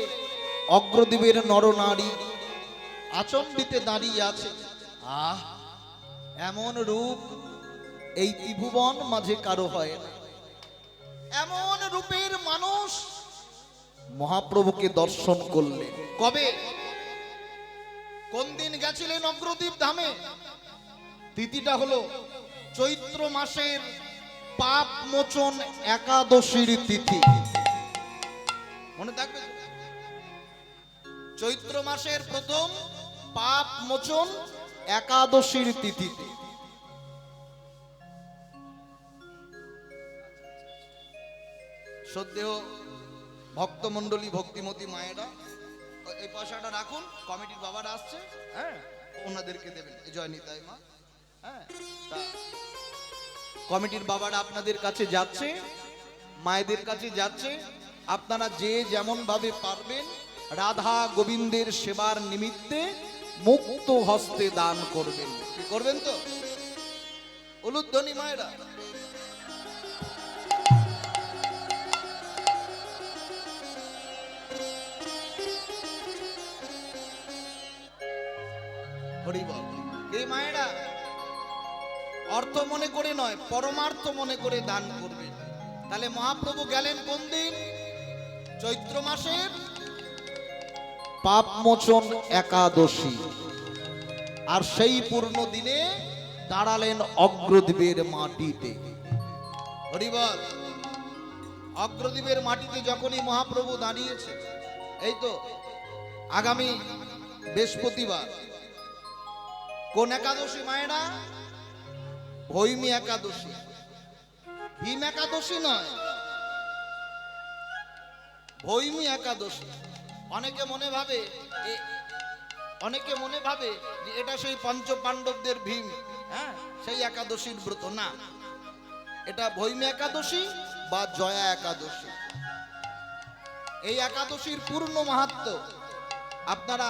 অগ্রদ্বীপের নরনারী আচম্বিতে দাঁড়িয়ে আছে। আহ, এমন রূপ এই ত্রিভুবন মাঝে কারো হয় না। এমন রূপের মানুষ মহাপ্রভুকে দর্শন করলেন। কবে, কোন দিন গেছিলেন অগ্রদ্বীপ ধামে? তিথিটা হলো চৈত্র মাসের পাপ মোচন একাদশীর তিথি। মনে থাকবে, চৈত্র মাসের প্রথম পাপ মোচন একাদশীর তিথিতে। শ্রদ্ধেয় ভক্তমণ্ডলী, ভক্তিমতী মায়েরা, এই পয়সাটা রাখুন, কমিটির বাবারা আসছে, হ্যাঁ, ওনাদেরকে দেবেন। জয় নিতাই মা। হ্যাঁ, তা কমিটির বাবারা আপনাদের কাছে যাচ্ছে, মায়েদের কাছে যাচ্ছে। আপনারা যে যেমন ভাবে পারবেন রাধা গোবিন্দের সেবার নিমিত্তে মুক্ত হস্তে দান করবেন। কি করবেন তো? উলুধ্বনি মায়েরা। হরি বল। এই মায়েরা অর্থ মনে করে নয়, পরমার্থ মনে করে দান করবেন। তাহলে মহাপ্রভু গেলেন কোন দিন? চৈত্র মাসের পাপ মোচন একাদশী। আর সেই পূর্ণ দিনে দাঁড়ালেন অগ্রদ্বীপের মাটিতে। হরিবল। অগ্রদ্বীপের মাটিতে যখনই মহাপ্রভু দাঁড়িয়েছে, এই তো আগামী বৃহস্পতিবার কোন একাদশী মায়েরা? ভৈমী একাদশী। ভীম একাদশী নয়, ভৈমী একাদশী। অনেকে মনে ভাবে যে এটা সেই পঞ্চ পাণ্ডবদের ভীম, হ্যাঁ, সেই একাদশীর ব্রত। না, এটা ভৈমী একাদশী বা জয়া একাদশী। এই একাদশীর পূর্ণ মাহাত্ম্য। আপনারা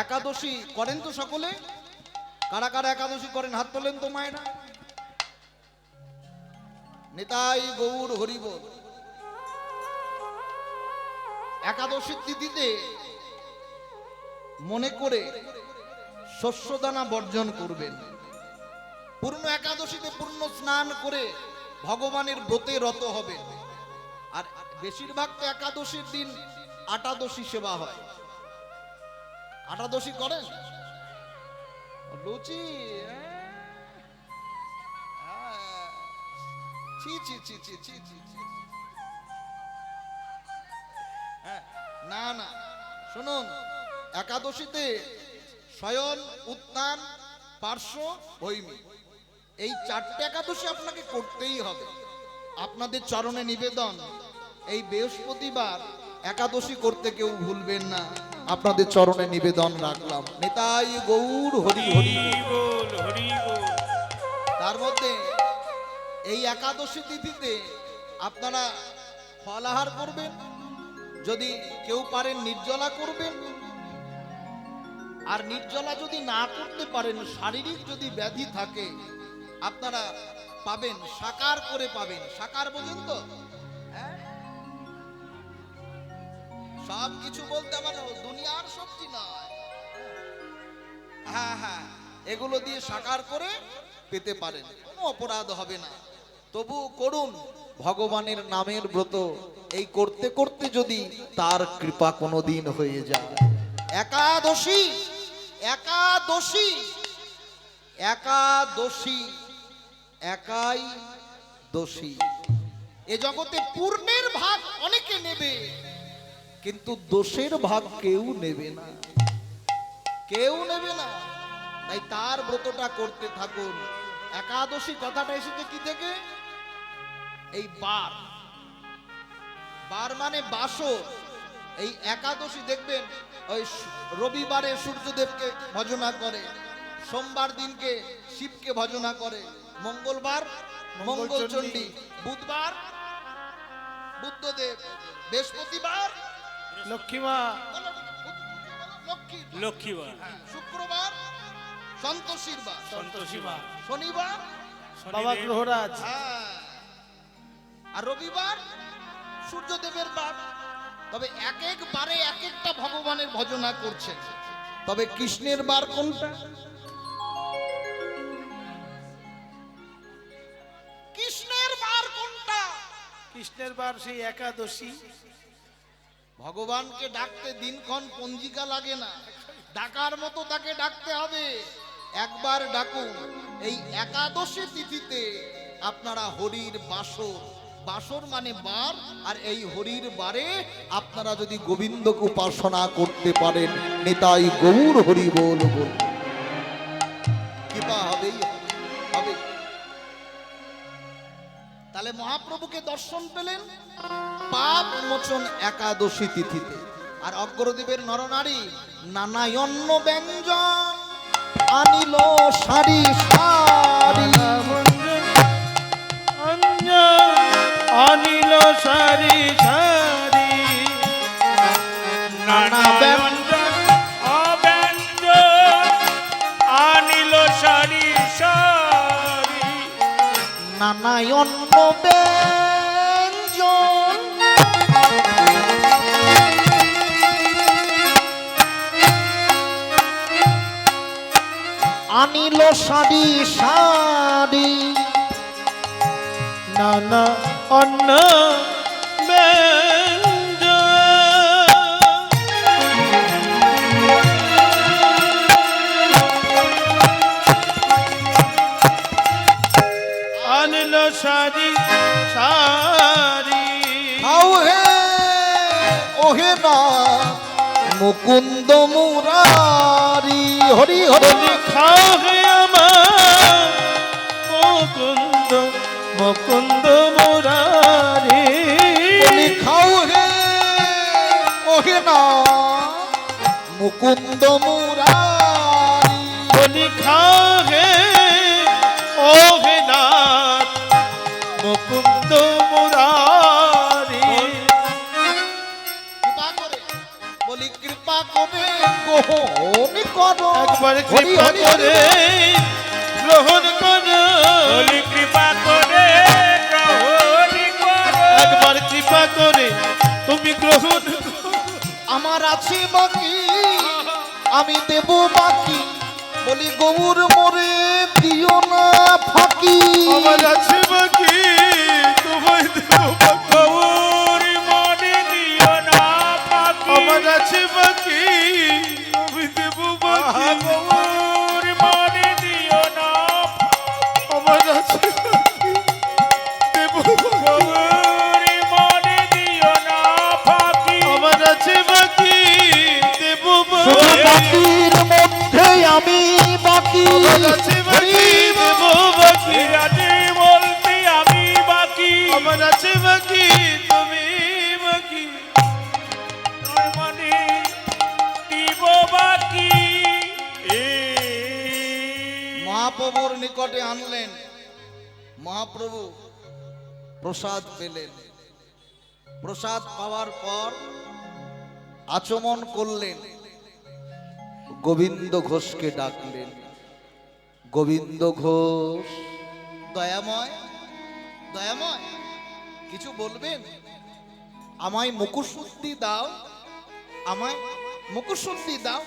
একাদশী করেন তো সকলে? কারা কারা একাদশী করেন হাত তোলেন তো মায়েরা। নিতাই গৌর হরিবল। একাদশীর তিথিতে মনে করে শস্যদানা বর্জন করবেন। পূর্ণ একাদশীতে পূর্ণ স্নান করে ভগবানের ব্রতে রত হবেন। আর বেশিরভাগ তো একাদশীর দিন আটাদশী সেবা হয়। আটাদশী করেন? লুচি, ছি ছি ছি ছি ছি ছি ছি। না না, শুনুন, একাদশীতে শয়ন, উত্থান, পার্শ্ব, ভৈমী, এই চারটে একাদশী আপনাকে করতেই হবে। আপনাদের চরণে নিবেদন, এই বৃহস্পতিবার একাদশী করতে কেউ ভুলবেন না। আপনাদের চরণে নিবেদন রাখলাম। নিতাই গৌর হরি হরি বল। হরি বল। তার মধ্যে এই একাদশী তিথিতে আপনারা ফলাহার করবেন, যদি কেউ পারেন নির্জলা করবেন। আর নির্জলা যদি না করতে পারেন, শারীরিক যদি ব্যাধি থাকে, আপনারা পাবেন সাকার করে পাবেন। সাকার বোঝেন তো? হ্যাঁ, সব কিছু বলতে আমার দুনিয়ার সবজি নয়। হ্যাঁ হ্যাঁ, এগুলো দিয়ে সাকার করে পেতে পারেন, কোনো অপরাধ হবে না। তবু করুন ভগবানের নামের ব্রত। এই করতে করতে যদি তার কৃপা কোনোদিন হয়ে যায়। একাদশী, একাদশী, একাদশী, একাই দোষী। এ জগতে পূর্ণের ভাগ অনেকে নেবে, কিন্তু দোষের ভাগ কেউ নেবে না, কেউ নেবে না। তাই তার ব্রতটা করতে থাকুন। একাদশী কথাটা এসেছে কি থেকে? এই বার, বার মানে বাসর। এই একাদশী দেখবেন ওই রবিবারে সূর্যদেবকে ভজনা করে, সোমবার দিনকে শিবকে ভজনা করে, মঙ্গলবার মঙ্গলচণ্ডী, বুধবার বুদ্ধদেব, বৃহস্পতিবার লক্ষ্মীমা, লক্ষ্মীবার, শুক্রবার সন্তোষীর বার, সন্তোষীবার, শনিবার বাবা গ্রহরাজ, হ্যাঁ, আর রবিবার সূর্যদেবের বার। তবে এক এক বারে এক একটা ভগবানের ভজনা করছেন। তবে কৃষ্ণের বার কোনটা? কৃষ্ণের বার কোনটা? কৃষ্ণের বার সেই একাদশী। ভগবানকে ডাকতে দিনক্ষণ পঞ্জিকা লাগে না, ডাকার মতো তাকে ডাকতে হবে। একবার ডাকুন। এই একাদশী তিথিতে আপনারা হরির বাসর, বাসর মানে বার, আর এই হরির বারে আপনারা যদি গোবিন্দকে উপাসনা করতে পারেন, নিতাই গৌর হরি বল বল, কৃপা হবেই হবে। তাহলে মহাপ্রভুকে দর্শন পেলেন পাপ মোচন একাদশী তিথিতে। আর অগ্রদ্বীপের নরনারী নানা অন্ন ব্যঞ্জন আনিল সারি সারি, অনিল সারি সারি, নানা ব্যঞ্জন অব্যঞ্জন আনিল সারি সারি, নানা অন্ন ব্যঞ্জন আনিল সারি সারি, নানা অন্ন ব্যঞ্জন ওহে না মুকুন্দ মুরারি হরি হরি বলি খাও হে আমার মুকুন্দ মুকুন্দ মুরারি বলি খাও হে ওহে না মুকুন্দ মুরারি বলি খাও হে ও হে নাথ মুকুন্দ মুরারি কৃপা করে বলি কৃপা করে গ্রহণ করো একবার হরি কৃপা হরি করে গ্রহণ করো বলি কৃপা করে গ্রহণ করো। একবার কৃপা করে তুমি গ্রহণ করো। আমার আছে বাকি আমি দেব বাকি বলি গৌর মোরে দিও না ফাঁকি আমার আছে বাকি তোমায় দেব বাকি। গৌর মনে দিও না ফাঁকি। আমার আছে বাকি আমি দেব বাকি। গৌর মনে দিও না আমার আছে বাকি দেব বাকি। গৌর মনে দিও না ফাঁকি। আমার আছে বাকি দেব শুধু বাকি। বাকির মধ্যে আমি বাকি আমার আছে বাকি দেব বাকি। বিরাটে বলতে আমি বাকি। আমার আছে বাকি তুমি বাকি। তোর মনে দিব বাকি। মহাপ্রভুর নিকটে আনলেন মহাপ্রভু প্রসাদ পেলেন প্রসাদ পাওয়ার পর আচমন করলেন গোবিন্দ ঘোষকে ডাকলেন গোবিন্দ ঘোষ দয়াময় দয়াময় কিছু বলবেন আমায় মুখশুদ্ধি দাও আমায় মুখশুদ্ধি দাও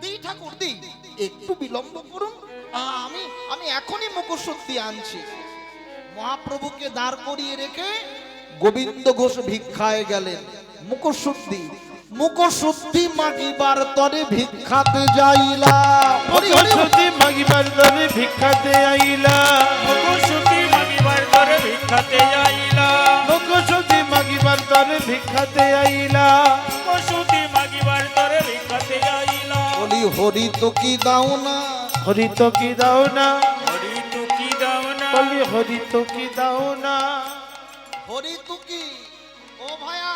দিই ঠাকুর দিই একটু বিলম্ব করুন আমি আমি এখনই মুখশুদ্ধি আনছি মহাপ্রভুকে দাঁড় করিয়ে রেখে গোবিন্দ ঘোষ ভিক্ষায় গেলেন মুখশুদ্ধি মুখশুদ্ধি মাগিবার তরে ভিক্ষাতে যাইলা হরি হরি হরি। সতী মাগিবার দরে ভিক্ষাতে আইলা। মুখশুদ্ধি মাগিবার করে ভিক্ষাতে যাইলা। লোকসতী মাগিবার দরে ভিক্ষাতে আইলা। মুখশুদ্ধি মাগিবার করে ভিক্ষাতে যাইলা। বলি হরি তো কি দাও না হরি তো কি দাও না হরি তু কি দাও না। বলি হরি তো কি দাও না। হরি তো কি ও ভাইয়া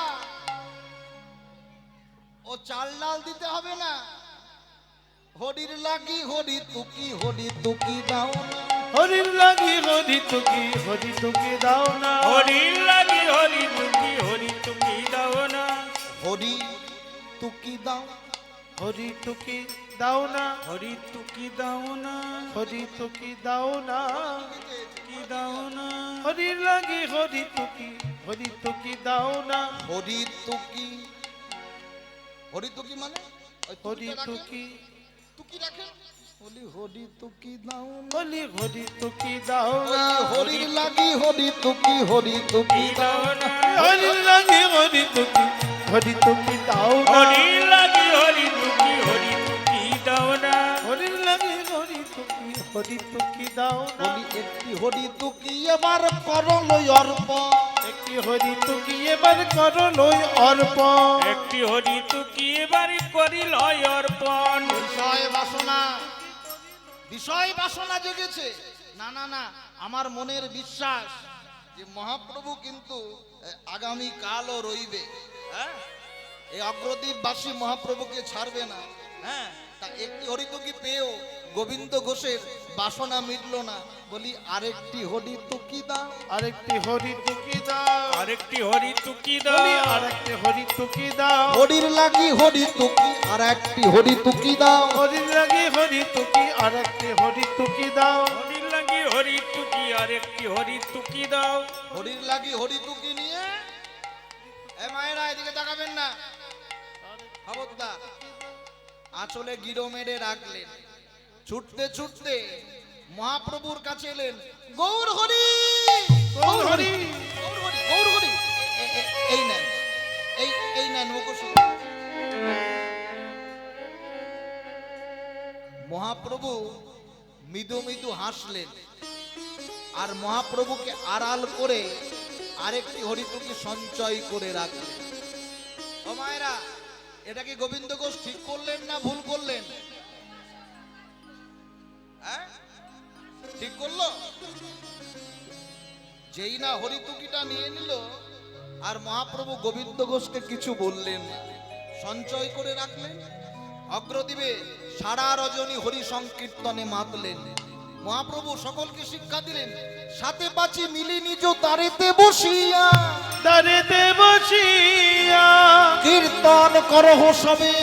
ও চাল ডাল দিতে হবে না হরির লাগি হরি তুকি দাও না হরির লাগি হরি তো কি দাও না। হরি লাগি হরি তু কি দাও না। হরি তুকি দাও হরি তো কি দাও না। হরি তু কি দাও না। হরি তো কি দাও না। কি দাও না। হরির লাগি হরি তো কি দাও না। হরি তুকি মানে ওই হরি তুকিটা তো রাখেন, কি তুকি রাখেন বলি হরি তুকি দাও না বলি হরি তো কি দাও ওই না। যে হরির লাগি হরি তুকি দাও না হরির লাগি হরি তো কি দাও না। হরি লাগি হরি তু কি দাও না। হরির লাগি হরি তো কি দাও না। বলি একটি হরি তুকি এবার করলো অর্প একটি হরি তো কি এবার করো লই অর্পণ। একটি হরি তু কি এবারে করিল অর্পণ। বিষয় বাসনা জেগেছে না না না আমার মনের বিশ্বাস যে মহাপ্রভু কিন্তু আগামী কালও রইবে হ্যাঁ এই অগ্রদ্বীপবাসী মহাপ্রভুকে ছাড়বে না হ্যাঁ তা একটি হরিতুকি পেয়েও গোবিন্দ ঘোষের বাসনা মিটলো না বলি আরেকটি হরিতুকি দাও আরেকটি হরি তো কি দাও। আরেকটি হরি তু কি বলি দাও। আরেকটি হরি তো কি দাও। হরির লাগি হরিতুকি আর একটি হরিতুকি দাও হরির লাগি হরি তো কি আরেকটি হরি তো কি দাও। হরি লাগি হরি তু কি আরেকটি হরি তু কি দাও। হরির লাগি হরিতুকি নিয়ে এ মায়েরা এদিকে তাকাবেন না খবরদার আঁচলে গিরো মেরে রাখলেন ছুটতে ছুটতে মহাপ্রভুর কাছে এলেন গৌর হরি গৌর হরি গৌর হরি গৌর হরি এই নেন এই নেন মুখশুদ্ধি মহাপ্রভু মৃদু মৃদু হাসলেন আর মহাপ্রভুকে আড়াল করে আরেকটি হরিতুকি সঞ্চয় করে রাখলেন ও মায়েরা, এটা কি গোবিন্দ ঘোষ ঠিক করলেন না ভুল করলেন? হ্যাঁ, ঠিক করলো? যেই না হরিতুকিটা নিয়ে নিল, আর মহাপ্রভু গোবিন্দ ঘোষকে কিছু বললেন না, সঞ্চয় করে রাখলেন। অগ্রদীপে সারা রজনী হরি সংকীর্তনে মাতলেন। মহাপ্রভু সকলকে শিক্ষা দিলেন, সাথে পাছি মিলি নিজ তারেতে বসিয়া, দাঁড়িতে বসিয়া কীর্তন করহ সবে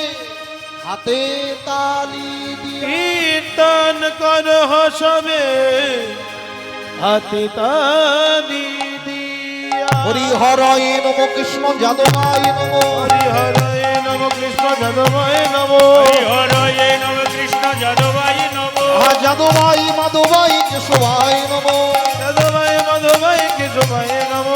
হাতে তালি দিয়া। কীর্তন করহ সবে হাতে তালি দিয়া। হরি হরয় নম কৃষ্ণ যাদবায় নম। হরি হরে নম কৃষ্ণ যাদবায় নম। হরি হরে নম কৃষ্ণ যাদবায় নম। যাদবাই মাধবাই কেশবায় নম। যাদবায় মাধবায় কেশবায় নম।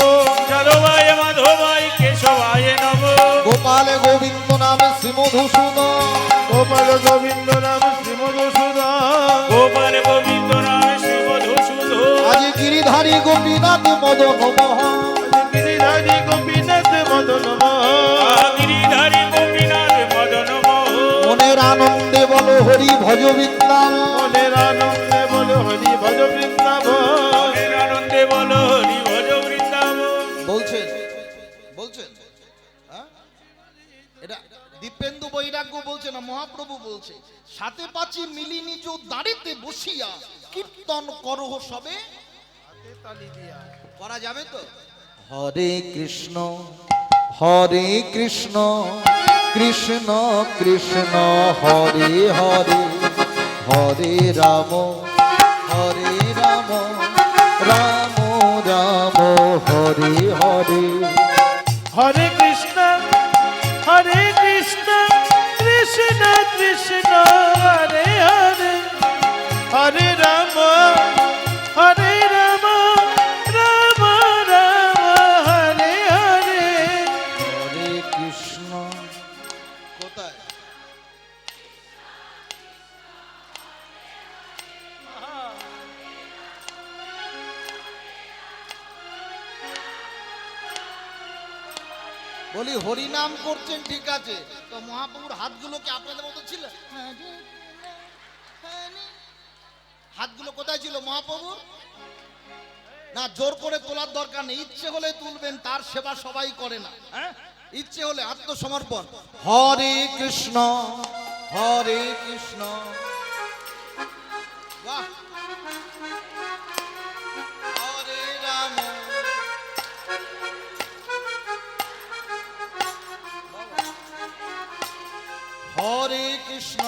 যাদবায় মাধবায় কেশবায় নম। গোপাল গোবিন্দ নামে শ্রীমধুসূদন। গোপাল গোবিন্দ নাম শ্রীমধুসূদন। গোপাল গোবিন্দ নামে শ্রী মধুসূদন। আজ গিরিধারী গোপীনাথ মদন মোহন। গিরিধারী গোপীনাথ মদন মোহন। গিরিধারী গোপীনাথ মদন মোহন। মনের আনন্দে বলো হরি ভজ বৃন্দাবন। মনের আনন্দে বলো হরি ভজ বৃন্দাবন। মনের আনন্দে বলো হরি ভজ বৃন্দাবন। বলছেন বলছেন হ্যাঁ? এটা দীপেন্দু বৈরাগ্য বলছে না, মহাপ্রভু বলছে, সাথে পাচ্ছি মিলি নিজ দাঁড়িতে বসিয়া কীর্তন করহ সবে। করা যাবে তো? হরে কৃষ্ণ কৃষ্ণ কৃষ্ণ হরে হরে, হরে রাম রাম রাম হরে হরে। হরে কৃষ্ণ কৃষ্ণ কৃষ্ণ হরে হরে, হরে রাম রাম রাম হরে হরে। হরে কৃষ্ণ কোথায়? বলি হরি নাম করছেন ঠিক আছে, তো মহাপ্রভুর হাতগুলো কি আপনাদের মতো ছিল? হাতগুলো কোথায় ছিল মহাপ্রভুর? না, জোর করে তোলার দরকার নেই, ইচ্ছে হলে তুলবেন, তার সেবা সবাই করে না। হ্যাঁ, ইচ্ছে হলে আত্মসমর্পণ। হরে কৃষ্ণ বাহ। হরে রাম হরে কৃষ্ণ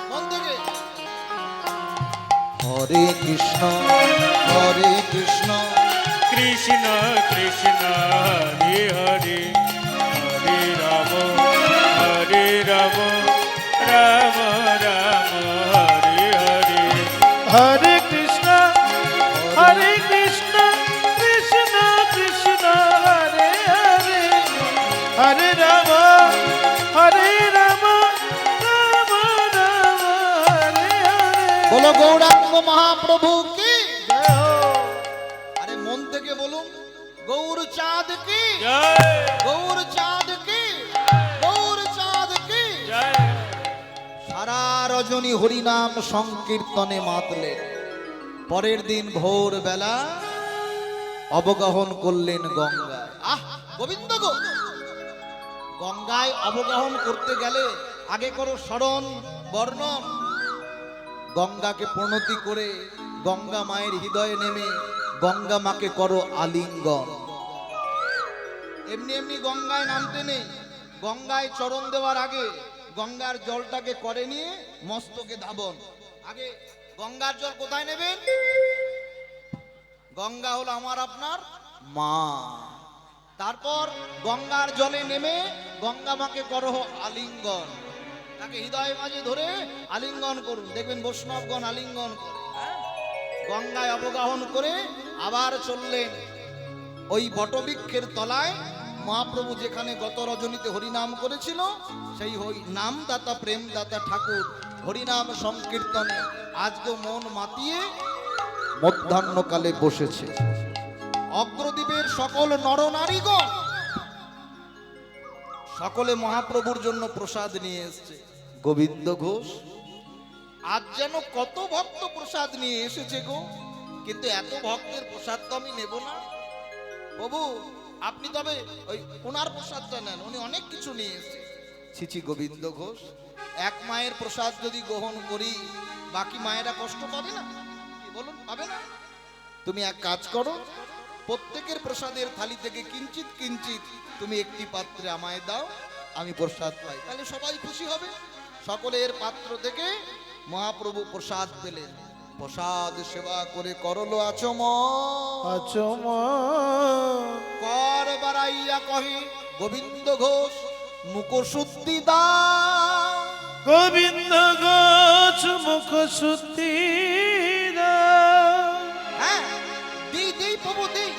মন থেকে। হরে কৃষ্ণ কৃষ্ণ কৃষ্ণ হরে হরে, হরে রাম রাম রাম হরে হরে। হরে কৃষ্ণ কৃষ্ণ কৃষ্ণ হরে হরে, হরে রাম রাম রাম হরে হরে। বলো গৌরাঙ্গ মহাপ্রভু কি? জয় হো। আরে মন থেকে বলুন, গৌর চাঁদ কি, জয় গৌর চাঁদ কি, গৌর চাঁদ কি। জয়। সারা রজনী হরিনাম সংকীর্তনে মাতলেন। পরের দিন ভোর বেলা অবগাহন করলেন গঙ্গায়। আহ, গোবিন্দ গো, গঙ্গায় অবগাহন করতে গেলে আগে করো স্মরণ বর্ণন। গঙ্গাকে প্রণতি করে গঙ্গা মায়ের হৃদয়ে নেমে গঙ্গা মাকে করো আলিঙ্গন। এমনি এমনি গঙ্গায় নামতে নেই, গঙ্গায় চরণ দেওয়ার আগে গঙ্গার জলটাকে করে নিয়ে মস্তকে ধাবন। আগে গঙ্গার জল কোথায় নেবেন? গঙ্গা হলো আমার আপনার মা। তারপর গঙ্গার জলে নেমে গঙ্গা মাকে করো আলিঙ্গন। তাকে হৃদয় মাঝে ধরে আলিঙ্গন করুন, দেখবেন বৈষ্ণবগণ আলিঙ্গন করে। গঙ্গায় অবগাহন করে আবার চললেন ওই বটবৃক্ষের তলায় মহাপ্রভু যেখানে গত রজনীতে হরিনাম করেছিল, সেই নামদাতা প্রেমদাতা ঠাকুর হরিনাম সংকীর্তনে আজকে মন মাতিয়ে মধ্যাহ্নকালে বসেছে। অগ্রদ্বীপের সকল নরনারীগণ সকলে মহাপ্রভুর জন্য প্রসাদ নিয়ে এসেছে। গোবিন্দ ঘোষ আজ যেন কত ভক্ত প্রসাদ নিয়ে এসেছে গো, কিন্তু এত ভক্তের প্রসাদ তো আমি নেব না। প্রভু আপনি তবে ওই ওনার প্রসাদটা নেন, উনি অনেক কিছু নিয়ে এসেছে। ছিছি গোবিন্দ ঘোষ, এক মায়ের প্রসাদ যদি গ্রহণ করি বাকি মায়েরা কষ্ট পাবে না? কি বলুন, পাবে না? তুমি এক কাজ করো, প্রত্যেকের প্রসাদের থালি থেকে কিঞ্চিত কিঞ্চিত তুমি একটি পাত্রে আমায় দাও, আমি প্রসাদ পাই, তাহলে সবাই খুশি হবে। সকলের পাত্র থেকে মহাপ্রভু প্রসাদ পেলেন। প্রসাদ সেবা করে করলো কর বাড়াইয়া কহে গোবিন্দ ঘোষ মুখশুদ্ধি দা। গোবিন্দ ঘোষ মুখশুদ্ধি হ্যাঁ দিই দিই প্রভু দিই।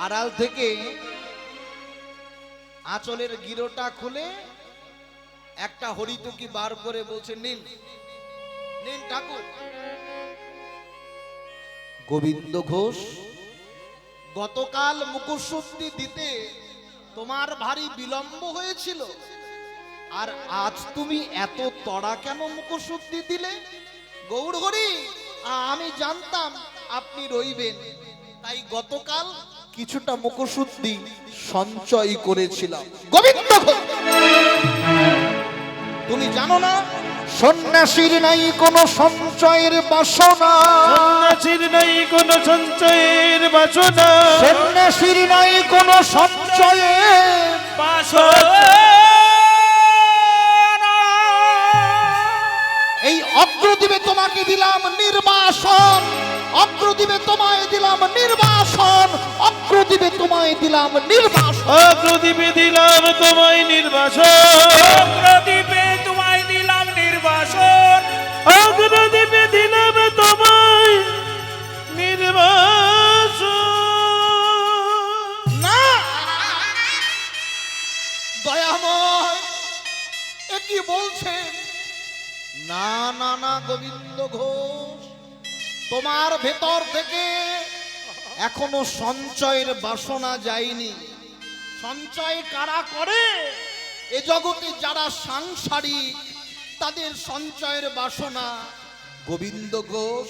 আড়াল থেকে আঁচলের গিরোটা খুলে একটা হরিতকি বার করে বলছে নিন নিন ঠাকুর। গোবিন্দ ঘোষ গতকাল মুখশুদ্ধি দিতে তোমার ভারী বিলম্ব হয়েছিল, আর আজ তুমি এত তড়া কেন মুখশুদ্ধি দিলে? গৌর হরি আমি জানতাম আপনি রইবেন, তাই গতকাল কিছুটা মুখশুদ্ধি সঞ্চয় করেছিলাম। গোবিন্দ ঘোষ তুমি জানো না সন্ন্যাসীর নাই কোনো সঞ্চয়ের বাসনা, সন্ন্যাসীর নাই কোনো সঞ্চয়ের বাসনা, সন্ন্যাসীর নাই কোনো সঞ্চয়ের এই অগ্রদ্বীপে তোমাকে দিলাম নির্বাসন, অগ্রদ্বীপে তোমায় দিলাম নির্বাসন, অগ্রদ্বীপে তোমায় দিলাম নির্বাসন, অগ্রদ্বীপে দিলাম তোমায় নির্বাসন, অগ্রদ্বীপে তোমায় দিলাম নির্বাসন, অগ্রদ্বীপে দিলাম তোমায় নির্বাসন। না দয়াময় এ কি বলছেন? না না না গোবিন্দ ঘোষ, তোমার ভেতর থেকে এখনো সঞ্চয়ের বাসনা যায়নি। সঞ্চয় কারা করে? এ জগতে যারা সাংসারিক তাদের সঞ্চয়ের বাসনা। গোবিন্দ ঘোষ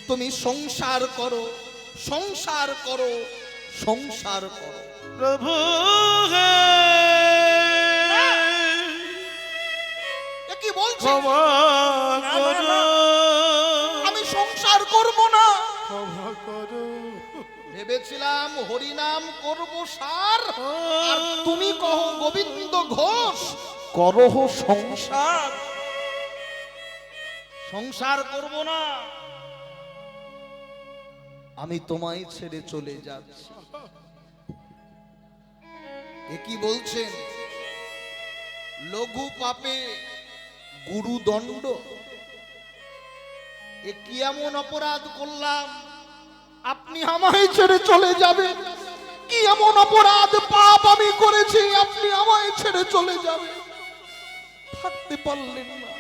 তুমি সংসার করো, সংসার করো, সংসার করো। প্রভু এ কি বলছো? ক্ষমা করো, আমি সংসার করব না। ক্ষমা করো। ভেবেছিলাম হরিনাম করব সার, আর তুমি কহো গোবিন্দ ঘোষ করহ সংসার। সংসার করব না, আমি তোমায় ছেড়ে চলে যাচ্ছি। এ কি বলছেন? লঘু পাপে গুরুদণ্ড। এ কি এমন অপরাধ করলাম আপনি আমায় ছেড়ে চলে যাবেন? কি এমন অপরাধ পাপ আমি করেছি আপনি আমায় ছেড়ে চলে যাবেন? থাকতে পারলেন না,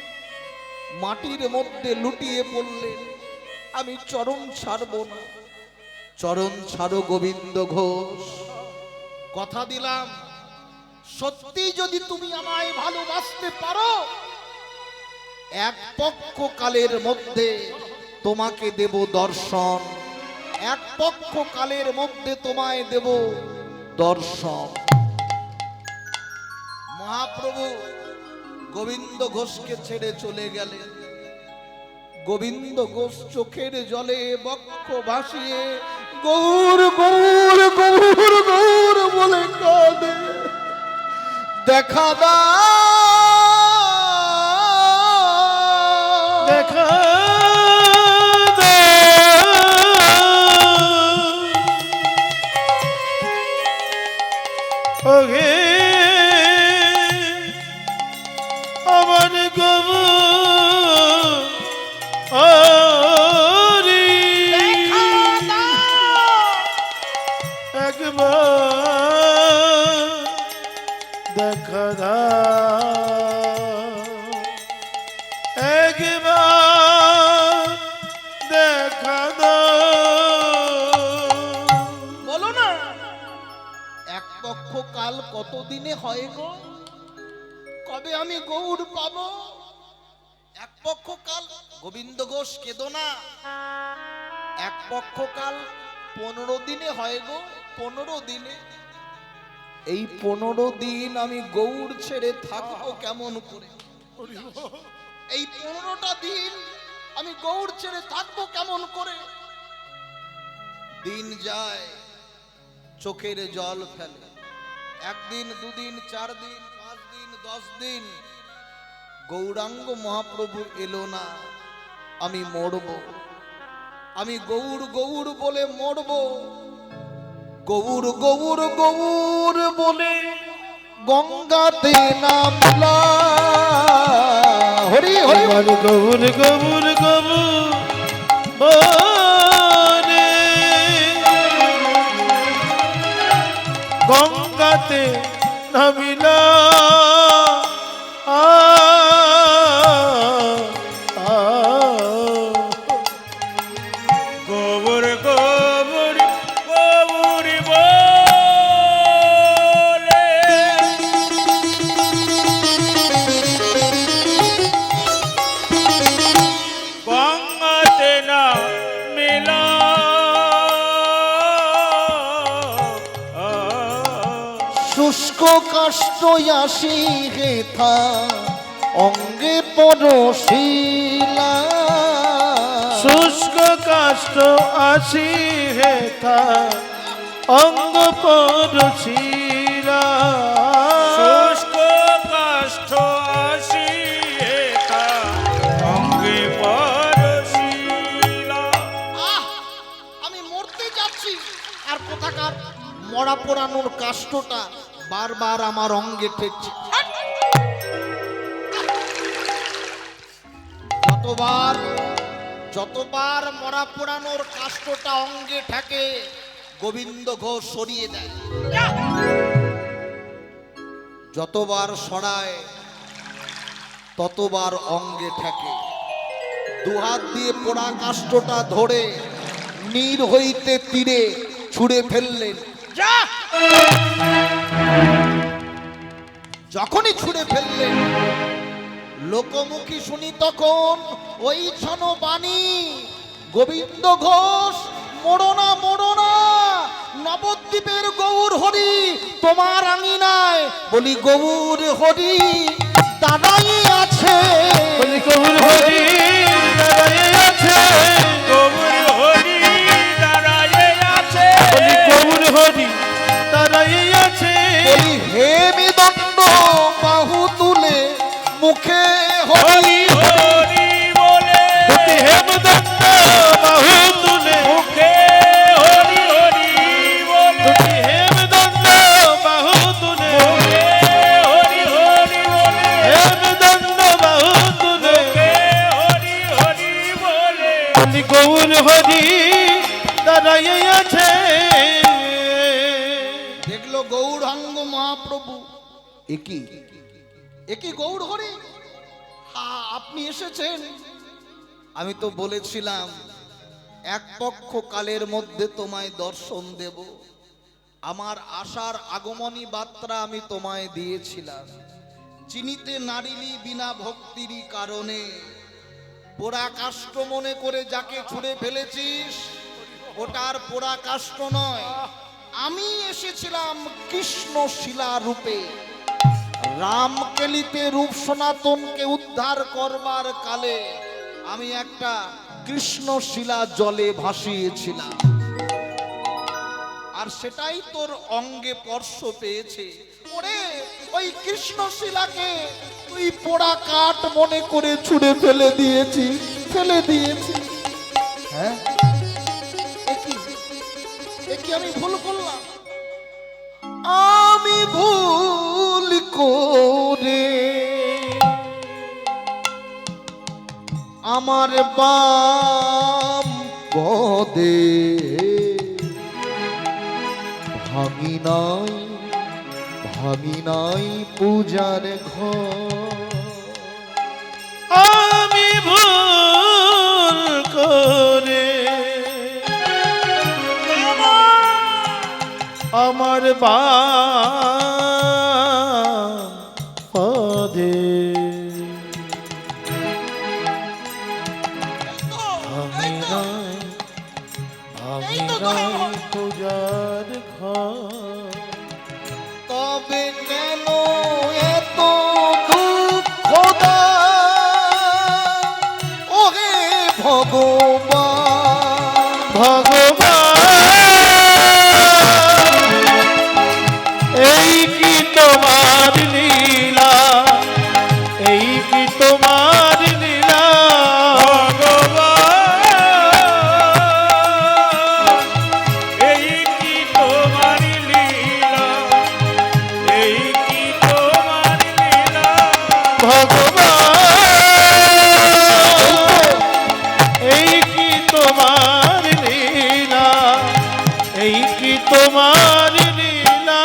মাটির মধ্যে লুটিয়ে পড়লেন। আমি চরণ ছাড়ব না। চরণ ছাড়ো গোবিন্দ ঘোষ, কথা দিলাম সত্যি যদি তুমি আমায় ভালোবাসতে পারো, এক পক্ষ কালের মধ্যে তোমাকে দেব দর্শন, এক পক্ষ কালের মধ্যে তোমায় দেব দর্শন। মহাপ্রভু গোবিন্দ ঘোষকে ছেড়ে চলে গেলেন। গোবিন্দ ঘোষ চোখের জলে বক্ষ ভাসিয়ে গৌর গৌর গৌর গৌর বলে কাঁদে। দেখা দাও, দেখা ওহে আমার গবু হরি, একবার দেখা দাও, একবার দেখা দাও। বলো না, এক পক্ষ কাল কতদিনে হয় গো? কবে আমি গৌড় পাবো? এক পক্ষ কাল, গোবিন্দ ঘোষ কেদো না, এক পক্ষ কাল 15 দিনে হয় গো, 15 দিনে। এই 15 দিন আমি গৌড় ছেড়ে থাকবো কেমন করে? এই 15টা দিন আমি গৌড় ছেড়ে থাকবো কেমন করে? দিন যায়, চোখের জল ফেলে, একদিন, দুদিন, 4 দিন, 5 দিন, 10 দিন, গৌরাঙ্গ মহাপ্রভু এলো না। আমি মরব, আমি গৌর গৌর বলে মরব। গৌর গৌর গৌর বলে গঙ্গাতে নামলাম। হরি হরি আমার গৌর গৌর গৌর বলে গঙ্গাতে নামিলা। গোবর গোবর গোবর বলে গঙ্গাতে না মেলা। শুষ্ক কাষ্ঠ আসি হেথা অঙ্গে পরশিলা। শুষ্ক কাষ্ঠ আসি হেথা অঙ্গ পরশিলা। শুষ্ক কাষ্ঠ আসি হেথা অঙ্গে পরশিলা। আমি মরতে যাচ্ছি, আর কোথাকার মরা পোড়ানোর কাষ্ঠটা বারবার আমার অঙ্গে ঠেকছে। যতবার যতবার মরা পোড়ানোর কাষ্ঠটা অঙ্গে ঠেকে, গোবিন্দ ঘোষ সরিয়ে দেয়। যতবার সরায় ততবার অঙ্গে ঠেকে। দুহাত দিয়ে পোড়া কাষ্ঠটা ধরে নীর হইতে তীরে ছুঁড়ে ফেললেন। যা! যখনই ছুঁড়ে ফেললেন, লোকমুখী শুনি তখন ওই ছন বাণী, গোবিন্দ ঘোষ মোড়ো না, মোড়ো না, নবদ্বীপের গৌর হরি তোমার আঙিনায়। বলি গৌর হরি দাঁড়াই আছে, বলি গৌর হরি দাঁড়ায়ে আছে, গোবর হরি দাঁড়ায়ে আছে। বলি গৌর হরি দাঁড়ায়ে আছে। বলি হে মেদণ্ড বাহু তুলে মুখে হরি হরি বলে দুটি হেমদণ্ড বাহু তুলে, মুখে হরি হরি বলে দুটি হেমদণ্ড বাহু তুলে, মুখে হরি হরি বলে হেমদণ্ড বাহু তুলে, মুখে হরি হরি বলে বলি গৌর হরি দাঁড়ায়ে আছে। দেখলো গৌরাঙ্গ মহাপ্রভু, একই একই গৌর হরি, আপনি এসেছেন। আমি তো বলেছিলাম এক পক্ষ কালের মধ্যে তোমায় দর্শন দেব। আমার আশার আগমনী বার্তা আমি তোমায় দিয়েছিলাম। চিনিতে নারিলি বিনা ভক্তিরই কারণে, পোড়া কাষ্ঠ মনে করে যাকে ছুঁড়ে ফেলেছিস, ওটার পোড়া কাষ্ঠ নয়। আমি এসেছিলাম কৃষ্ণ শিলা রূপে। রামকেলিতে রূপ সনাতনকে উদ্ধার করবার কালে আমি একটা কৃষ্ণ শিলা জলে ভাসিয়েছিলাম, আর সেটাই তোর অঙ্গে স্পর্শ পেয়েছে। ওরে ওই কৃষ্ণ শিলাকে তুই পোড়া কাঠ মনে করে ছুঁড়ে ফেলে দিয়েছি, ফেলে দিয়েছি। হ্যাঁ, কি আমি ভুল করলাম? আমি ভুল করে আমার বাম পদে ভাঙি নাই আমি নাই পূজার ঘর, আমি ভুল করে আমার পদে আমি নাই পূজার ঘর। তবে কেন এত দুঃখ দাও ওহে ভগবান, ভগবান এই কি তোমার লীলা, এই কি তোমার লীলা, ভগবান এই কি তোমার লীলা, এই কি তোমার লীলা, ভগবান এই কি তোমার লীলা, এই কি তোমার লীলা।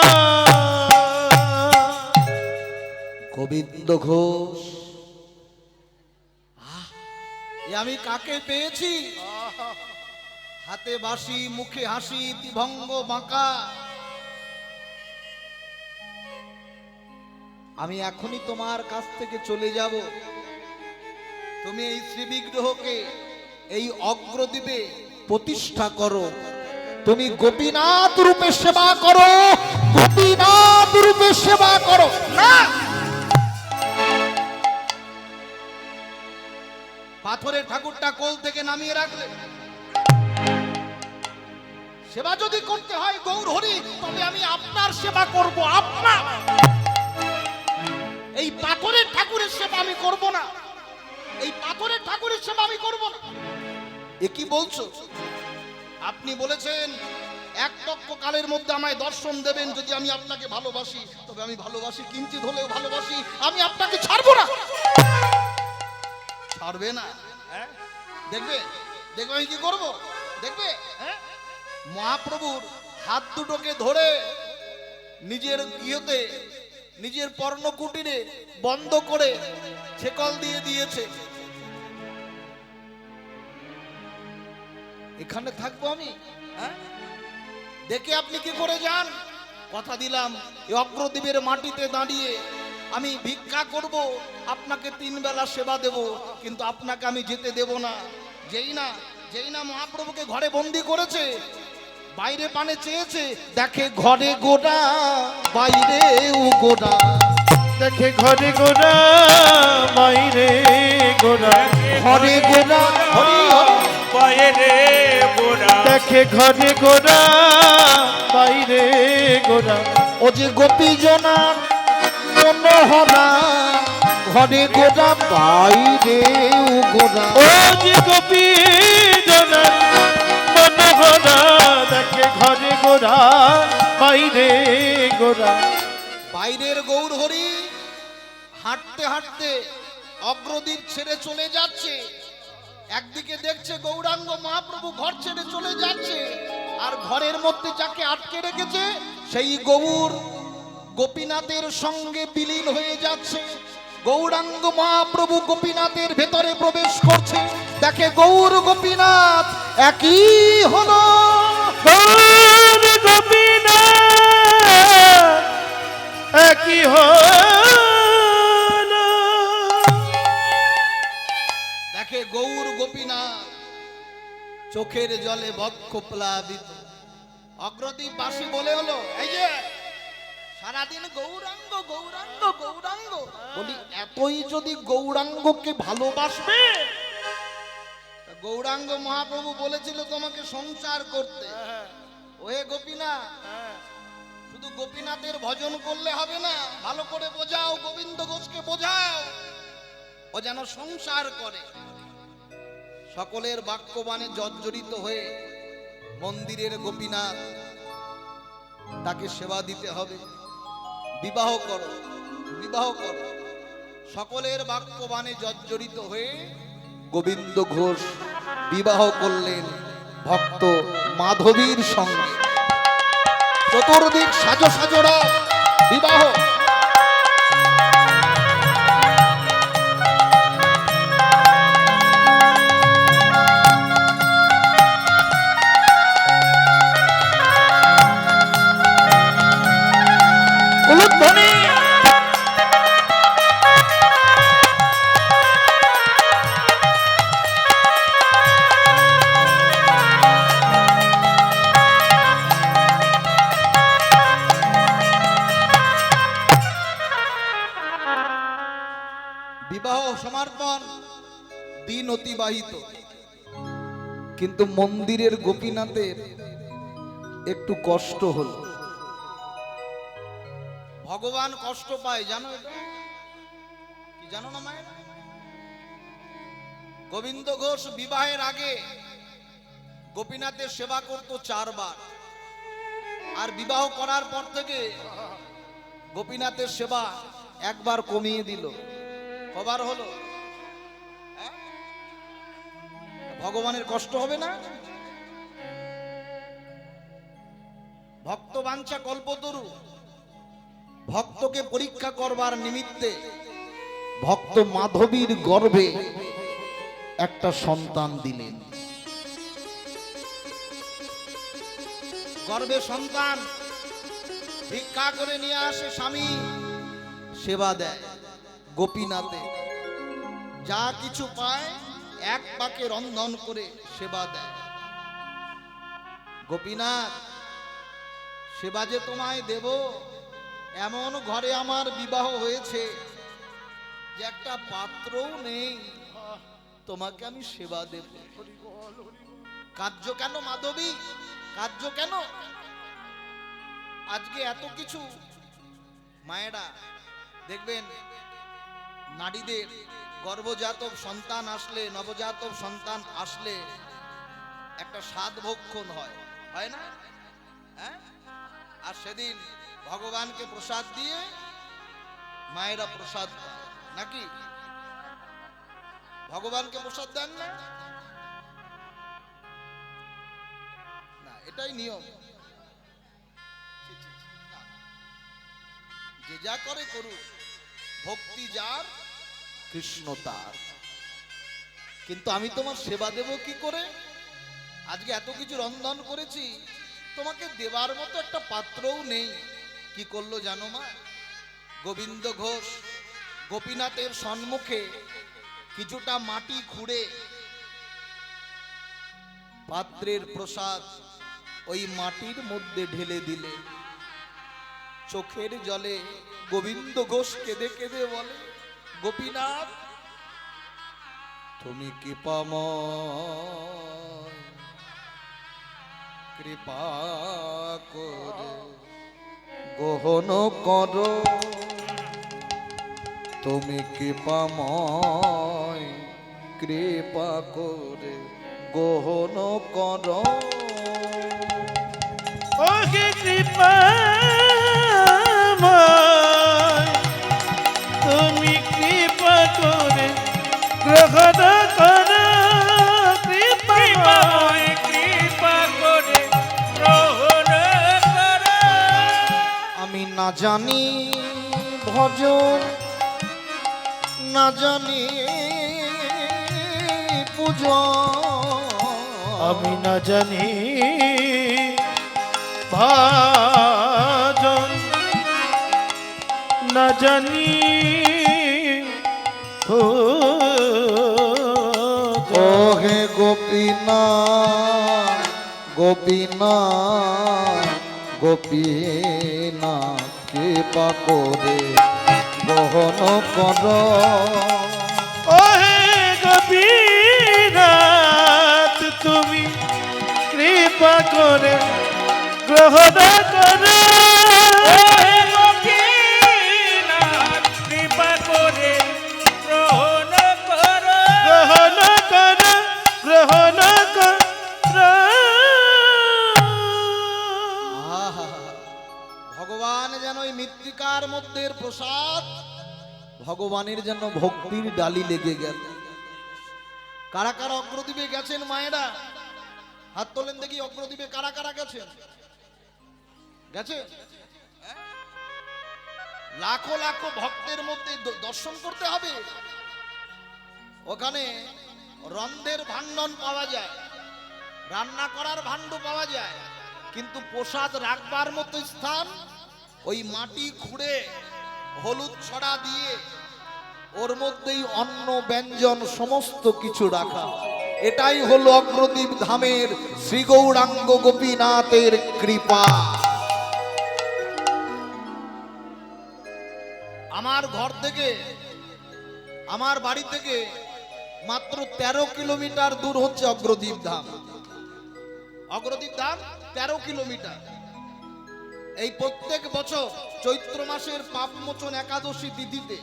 গোবিন্দ ঘোষ, এ আমি কাকে পেয়েছি? হাতে বাঁশি, মুখে হাসি, ত্রিভঙ্গ বাঁকা। আমি এখনই তোমার কাছ থেকে চলে যাব। তুমি এই শ্রীবিগ্রহকে এই অগ্রদ্বীপে প্রতিষ্ঠা করো। তুমি গোপীনাথ রূপে সেবা করো, গোপীনাথ রূপে সেবা করো। না, পাথরের ঠাকুরটা কোল থেকে নামিয়ে রাখলে। সেবা যদি করতে হয় গৌর হরি, তবে আমি আপনার সেবা করব। আপনার এই পাথরের ঠাকুরের সেবা আমি করব না, এই পাথরের ঠাকুরের সেবা আমি করব না। এ কি বলছো? আপনি বলেছেন এক লক্ষ কালের মধ্যে আমায় দর্শন দেবেন যদি আমি আপনাকে ভালোবাসি। তবে আমি ভালোবাসি, কিঞ্চিত হলেও ভালোবাসি। আমি আপনাকে ছাড়বো না। ছাড়বে না? হ্যাঁ, দেখবে, দেখবে আমি কি করবো, দেখবে। হ্যাঁ, মহাপ্রভুর হাত দুটোকে ধরে নিজের গৃহতে, নিজের পর্ণকুটিরে বন্ধ করে ছেকল দিয়ে দিয়েছে। এখানে থাকবো আমি? হ্যাঁ, দেখে আপনি কি করে যান। কথা দিলাম এই অগ্রদ্বীপের মাটিতে দাঁড়িয়ে আমি ভিক্ষা করব, আপনাকে 3 বেলা সেবা দেব, কিন্তু আপনাকে আমি যেতে দেব না। যেই না মহাপ্রভুকে ঘরে বন্দি করেছে, বাইরে পানে চেয়েছে, দেখে ঘরে গোড়া, বাইরে গোড়া, দেখে ঘরে গোড়া, বাইরে গোড়া, ঘরে গোড়া, হরি হরি, বাইরে গোরা, দেখে ঘরে গোড়া, বাইরে গোড়া, ও যে গোপীজনা মনোহরা, ঘরে গোড়া, বাইরে গোড়া। ও যে গোপী জনা মনোহরা, দেখে ঘরে গোড়া, বাইরে গোড়া। বাইরের গৌর হরি হাঁটতে হাঁটতে অগ্রদ্বীপ ছেড়ে চলে যাচ্ছে। একদিকে দেখছে গৌরাঙ্গ মহাপ্রভু ঘর ছেড়ে চলে যাচ্ছে, আর ঘরের মধ্যে যাকে আটকে রেখেছে সেই গৌর গোপীনাথের সঙ্গে বিলীন হয়ে যাচ্ছে। গৌরাঙ্গ মহাপ্রভু গোপীনাথের ভেতরে প্রবেশ করছে, দেখে গৌর গোপীনাথ একই হলো। গৌর গোপীনাথ একই হলো, দেখে গৌর গোপীনাথ চোখের জলে বক্ষ প্লাবিত। অগ্রদ্বীপবাসী বলে হলো, এই যে সারাদিন গৌরাঙ্গ গৌরাঙ্গ গৌরাঙ্গ, বলি এতই যদি গৌরাঙ্গকে ভালোবাসবে, তা গৌরাঙ্গ মহাপ্রভু বলেছিল তোমাকে সংসার করতে। ওহে গোপীনাথ, শুধু গোপীনাথের ভজন করলে হবে না, ভালো করে বোঝাও, গোবিন্দ ঘোষকে বোঝাও, ও যেন সংসার করে। সকলের বাক্যবাণে জর্জরিত হয়ে মন্দিরের গোপীনাথ, তাকে সেবা দিতে হবে, বিবাহ করো, বিবাহ করো। সকলের বাক্যবাণে জর্জরিত হয়ে গোবিন্দ ঘোষ বিবাহ করলেন ভক্ত মাধবীর সঙ্গে। চতুর্দিক সাজো সাজো রথ, বিবাহ। উলুধ্বনি। বিবাহ সমর্পণ, দিন অতিবাহিত, কিন্তু মন্দিরের গোপীনাথের একটু কষ্ট হলো। ভগবান কষ্ট পায়, জানো এটা কি? জানো না মায়ের? গোবিন্দ ঘোষ বিবাহের আগে গোপীনাথের সেবা করত 4 বার, আর বিবাহ করার পর থেকে গোপীনাথের সেবা একবার কমিয়ে দিল। কবার হলো? ভগবানের কষ্ট হবে না? ভক্ত বাঞ্ছা কল্পতরু ভক্তকে পরীক্ষা করবার নিমিত্তে ভক্ত মাধবীর গর্ভে একটা সন্তান দিলেন। গর্ভে সন্তান ভিক্ষা করে নিয়ে আসে, স্বামী সেবা দেয়। গোপীনাথে যা কিছু পায় এক পাকে রন্ধন করে সেবা দেয়। গোপীনাথ, সেবা যে তোমায় দেব, এমন ঘরে আমার বিবাহ হয়েছে যে একটা পাত্রও নেই, তোমাকে আমি সেবা দেব। কার্য কেন মাধবী, কার্য কেন? আজকে এত কিছু মায়েরা দেখবেন, নারীদের গর্ভজাত সন্তান আসলে, নবজাতক সন্তান আসলে একটা স্বাদ ভক্ষণ হয়, হয় না? হ্যাঁ, আর সেদিন ভগবানকে প্রসাদ দিয়ে মায়েরা প্রসাদ পায় নাকি? ভগবানকে প্রসাদ দেন না? না, এটাই নিয়ম। যে যা করে করুক, ভক্তি যার কৃষ্ণ তার। কিন্তু আমি তোমার সেবা দেব কি করে? আজকে এত কিছু রন্ধন করেছি, তোমাকে দেবার মতো একটা পাত্রও নেই। কি করলো জানো মা? গোবিন্দ ঘোষ গোপীনাথের সম্মুখে কিছুটা মাটি খুঁড়ে পাত্রের প্রসাদ ওই মাটির মধ্যে ঢেলে দিলে। চোখের জলে গোবিন্দ ঘোষ কেঁদে কেঁদে বলে, গোপীনাথ তুমি কৃপাময়, কৃপা করে গহন করো, তুমি কৃপাময়, কৃপা করে গহন করো। ওহে কৃপা, তুমি কৃপা করে গ্রহণ করো, কৃপাময় কৃপা করে গ্রহণ করো। আমি না জানি ভজন, না জানি পূজন, আমি না জানি ভাজন, না জানি ওহে গোপীনাথ, গোপীনাথ, গোপীনাথ কৃপা করে বহন কর। ওহে গোপীনাথ তুমি কৃপা করে গ্রহণ করো, ওহে গোপীনাথ কৃপা করে গ্রহণ করো। গ্রহণ করো, গ্রহণ করো। আহা, ভগবান যেন ওই মৃত্তিকার মধ্যে প্রসাদ, ভগবানের যেন ভক্তির ডালি লেগে গেল। কারা কারা অগ্রদ্বীপে গেছেন মায়েরা? হাত তোলেন দেখি, অগ্রদ্বীপে কারা কারা গেছেন? গেছে? লাখো লাখো ভক্তের মধ্যে দর্শন করতে হবে। ওখানে রন্ধের ভাণ্ডন পাওয়া যায়, রান্না করার ভাণ্ড পাওয়া যায়, কিন্তু প্রসাদ রাখবার মতো স্থান ওই মাটি খুঁড়ে হলুদ ছড়া দিয়ে ওর মধ্যেই অন্ন ব্যঞ্জন সমস্ত কিছু রাখা। এটাই হলো অগ্রদীপ ধামের শ্রী গৌরাঙ্গ গোপীনাথের কৃপা। আমার ঘর থেকে, আমার বাড়ি থেকে মাত্র 13 কিলোমিটার দূর হচ্ছে অগ্রদীপ ধাম। অগ্রদীপ ধাম 13 কিলোমিটার। এই প্রত্যেক বছর চৈত্র মাসের পাপমোচন একাদশী তিথিতে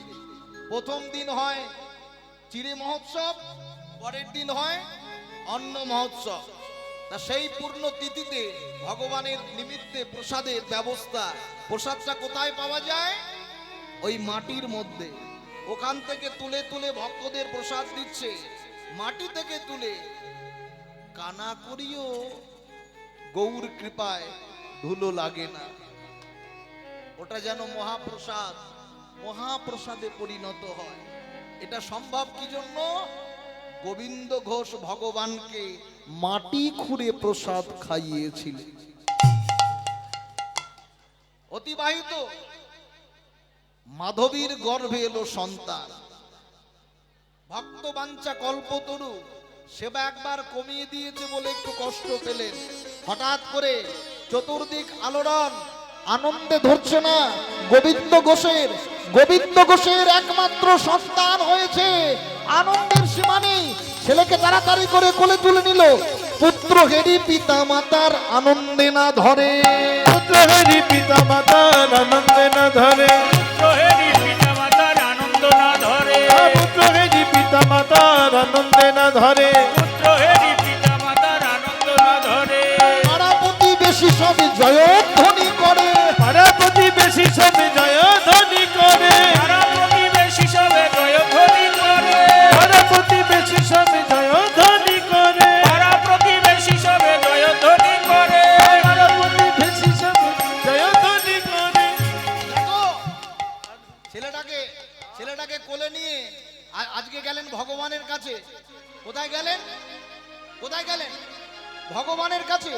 প্রথম দিন হয় চিড়ে মহোৎসব, পরের দিন হয় অন্ন মহোৎসব। তা সেই পূর্ণ তিথিতে ভগবানের নিমিত্তে প্রসাদের ব্যবস্থা। প্রসাদটা কোথায় পাওয়া যায়? ওই মাটির মধ্যে। ওখান থেকে তুলে তুলে ভক্তদের প্রসাদ দিচ্ছে, মাটি থেকে তুলে। কানা করিও গৌর কৃপায় ধুলো লাগে না। ওটা যেন মহাপ্রসাদ, মহাপ্রসাদে পরিণত হয়। এটা সম্ভব কি জন্য? গোবিন্দ ঘোষ ভগবানকে মাটি খুঁড়ে প্রসাদ খাইয়েছিলেন। অতিবাহিত মাধবীর গর্ভে এলো সন্তান। ভক্ত বাঞ্ছা কল্পতরু সেবা একবার কমিয়ে দিয়েছে বলে একটু কষ্ট পেলেন। হঠাৎ করে চতুর্দিক আলোড়ন, আনন্দে ধরছে না। গোবিন্দ ঘোষের একমাত্র সন্তান হয়েছে, আনন্দের সীমা নেই। ছেলেকে তাড়াতাড়ি করে কোলে তুলে নিল। পুত্র হেরি পিতা মাতার আনন্দে না ধরে, পুত্র হেরি পিতা মাতার আনন্দে না ধরে, পুত্রহেরি পিতামাতার আনন্দ না ধরে, পুত্র হেরি পিতা মাতার আনন্দে না ধরে, পুত্রহেরি পিতামাতার আনন্দ না ধরে। পাড়া প্রতিবেশী সব জয়ধ্বনি করে, পাড়া প্রতিবেশী সবে জয় ধ্বনি করে, পাড়া প্রতিবেশী সবে জয়ধ্বনি করে, পাড়া প্রতিবেশী সবে জয় ধ্বনি করে, পাড়া প্রতিবেশী সবে জয়ধ্বনি করে। পাড়া প্রতিবেশী সবে জয় ধ্বনি করে। দেখো, ছেলেটাকে কোলে নিয়ে আজকে গেলেন ভগবানের কাছে। কোথায় গেলেন? ভগবানের কাছে।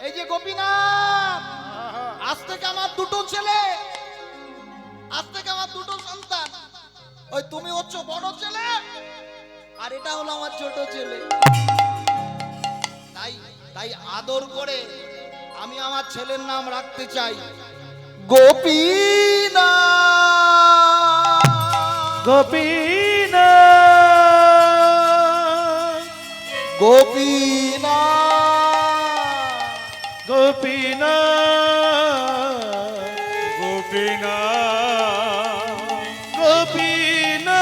এই যে গোপীনাথ, আজ থেকে আমার দুটো ছেলে, আজ থেকে আমার দুটো সন্তান। ওই তুমি হচ্ছ বড় ছেলে, আর এটা হলো আমার ছোট ছেলে। তাই আদর করে আমি আমার ছেলের নাম রাখতে চাই গোপীনাথ। গোপীনাথ, গোপীনাথ, গোপীনাথ, গোপীনাথ, গোপীনাথ।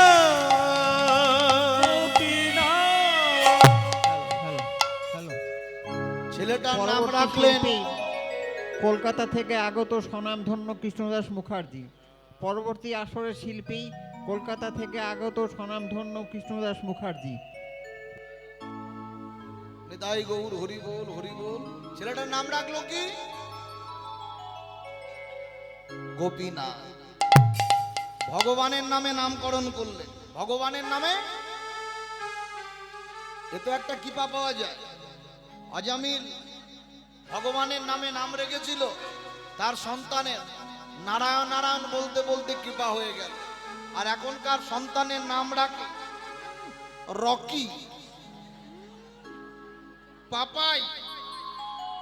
ছেলেটার নাম পরবর্তী রাখলেন শিল্পী কলকাতা থেকে আগত স্বনামধন্য কৃষ্ণদাস মুখার্জি। পরবর্তী আসরের শিল্পী কলকাতা থেকে আগত স্বনামধন্য কৃষ্ণদাস মুখার্জি। নিতাই গৌর হরি বল, হরি বল। ছেলেটার নাম রাখলো কি? গোপীনাথ। ভগবানের নামে নামকরণ করলেন। ভগবানের নামে এ তো একটা কৃপা পাওয়া যায়। আজামিল ভগবানের নামে নাম রেখেছিল, তার সন্তানের নারায়ণ নারায়ণ বলতে বলতে কৃপা হয়ে গেল। আর এখনকার সন্তানের নাম রাখে রকি, পাপাই,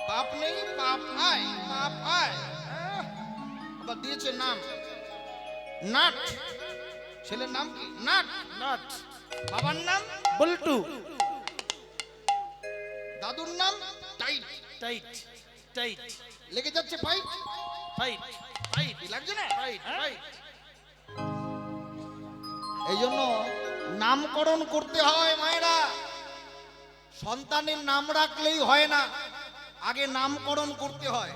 পাপ নেই পাপাই, পাপাই। আবার দিয়েছে নাম নাট। ছেলের নাম কি? নাট। নাট, বাবার নাম বল্টু, দাদুর নাম টাইট। টাইট, টাইট, লেগে যাচ্ছে ফাইট, ফাইট, ফাইট লাগছে না? Fight, fight. এই জন্য নামকরণ করতে হয় মায়েরা। সন্তানের নাম রাখলেই হয় না, আগে নামকরণ করতে হয়।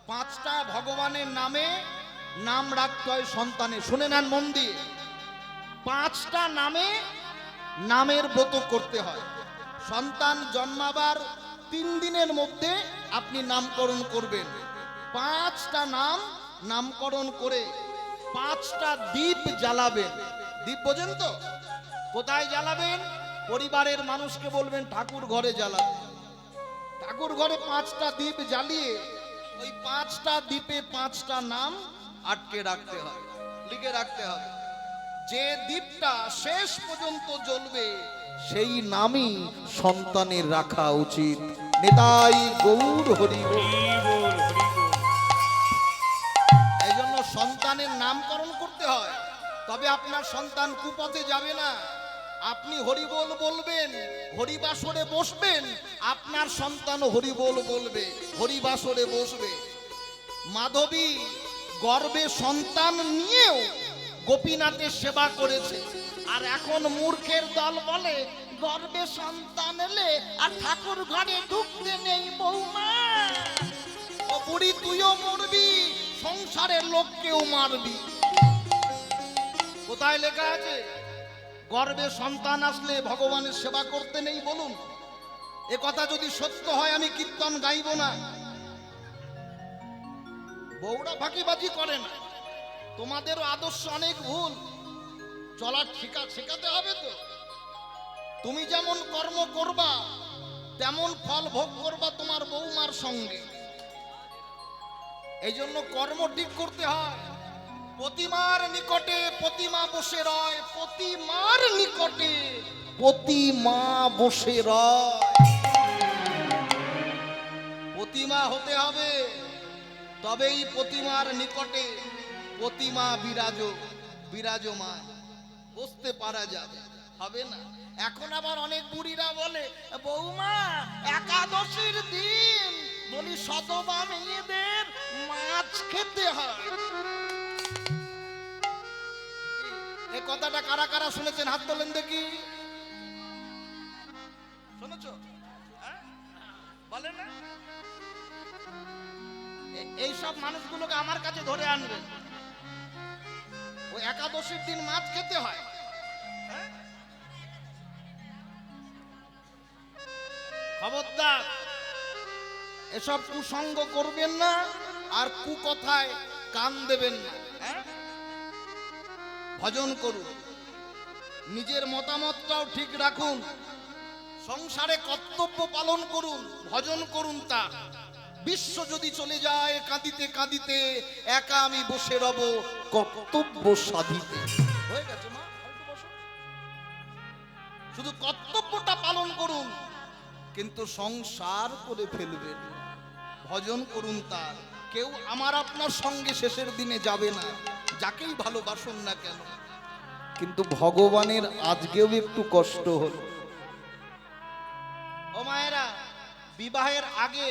5টা ভগবানের নামে নাম রাখতে হয় সন্তানের। শুনে নেন মন দিয়ে, 5টা নামে নামের ব্রত করতে হয়। সন্তান জন্মাবার 3 দিনের মধ্যে আপনি নামকরণ করবেন। 5টা নাম নামকরণ করে 5টা দীপ জ্বালাবেন। দীপ বোঝেন তো? কোথায় জ্বালাবেন? পরিবারের মানুষকে বলবেন ঠাকুর ঘরে জ্বালাবেন। ঠাকুর ঘরে 5টা দীপ জ্বালিয়ে ওই 5টা দ্বীপে 5টা নাম আটকে রাখতে হবে, লিখে রাখতে হবে। যে দ্বীপটা শেষ পর্যন্ত জ্বলবে সেই নামই সন্তানের রাখা উচিত। নিতাই গৌর হরি বল। হরি বল, হরি বল। এই জন্য সন্তানের নামকরণ করতে হয়, তবে আপনার সন্তান কুপথে যাবে না। আপনি হরিবোল বলবেন, হরিবাসরে বসবেন, আপনার সন্তান হরিবোল বলবে, হরিবাসরে বসবে। মাধবী গর্ভে সন্তান নিয়েও গোপীনাথের সেবা করেছে, আর এখন মূর্খের দল বলে গর্ভে সন্তান এলে আর ঠাকুর ঘরে ঢুকতে নেই বৌমা। ও বুড়ি, তুইও মরবি, সংসারের লোককেও মারবি। কোথায় লেখা আছে গর্ভে সন্তান আসলে ভগবানের সেবা করতে নেই? বলুন, এ কথা যদি সত্য হয় আমি কীর্তন গাইব না। বউরা ফাঁকিবাজি করে না, তোমাদেরও আদর্শ অনেক ভুল, চলার শেখাতে হবে তো। তুমি যেমন কর্ম করবা তেমন ফল ভোগ করবা তোমার বৌমার সঙ্গে। এই জন্য কর্ম ঠিক করতে হয়। প্রতিমার নিকটে প্রতিমা বসে রয়, প্রতিমার নিকটে প্রতিমা বসে রয়। প্রতিমা হতে হবে, তবেই প্রতিমার নিকটে প্রতিমা বিরাজমান বসতে পারা যাবে, হবে না। এখন আবার অনেক বুড়িরা বলে বৌমা একাদশীর দিন বলি সতবা মেয়েদের মাছ খেতে হয়। এই কথাটা কারা কারা শুনেছেন? হাত তোলেন দেখি। শুনেছো? বলেন না। এইসব মানুষগুলোকে আমার কাছে ধরে আনবেন। ওই একাদশীর দিন মাছ খেতে হয়। খবরদার, এসব কুসঙ্গ করবেন না, আর কুকথায় কান দেবেন না। ভজন করুন, নিজের মতামতটাও ঠিক রাখুন, সংসারে কর্তব্য পালন করুন, ভজন করুন। তা বিশ্ব যদি চলে যায় কাঁদিতে কাঁদিতে, একা আমি বসে রব কর্তব্য সাধিতে। হয়ে গেছে মা, শুধু কর্তব্যটা পালন করুন, কিন্তু সংসার করে ফেলবেন। ভজন করুন তার, কেউ আমার আপনার সঙ্গে শেষের দিনে যাবে না, যাকেই ভালোবাসুন না কেন। কিন্তু ভগবানের আজকেও একটু কষ্ট হলো। ও মায়েরা, বিবাহের আগে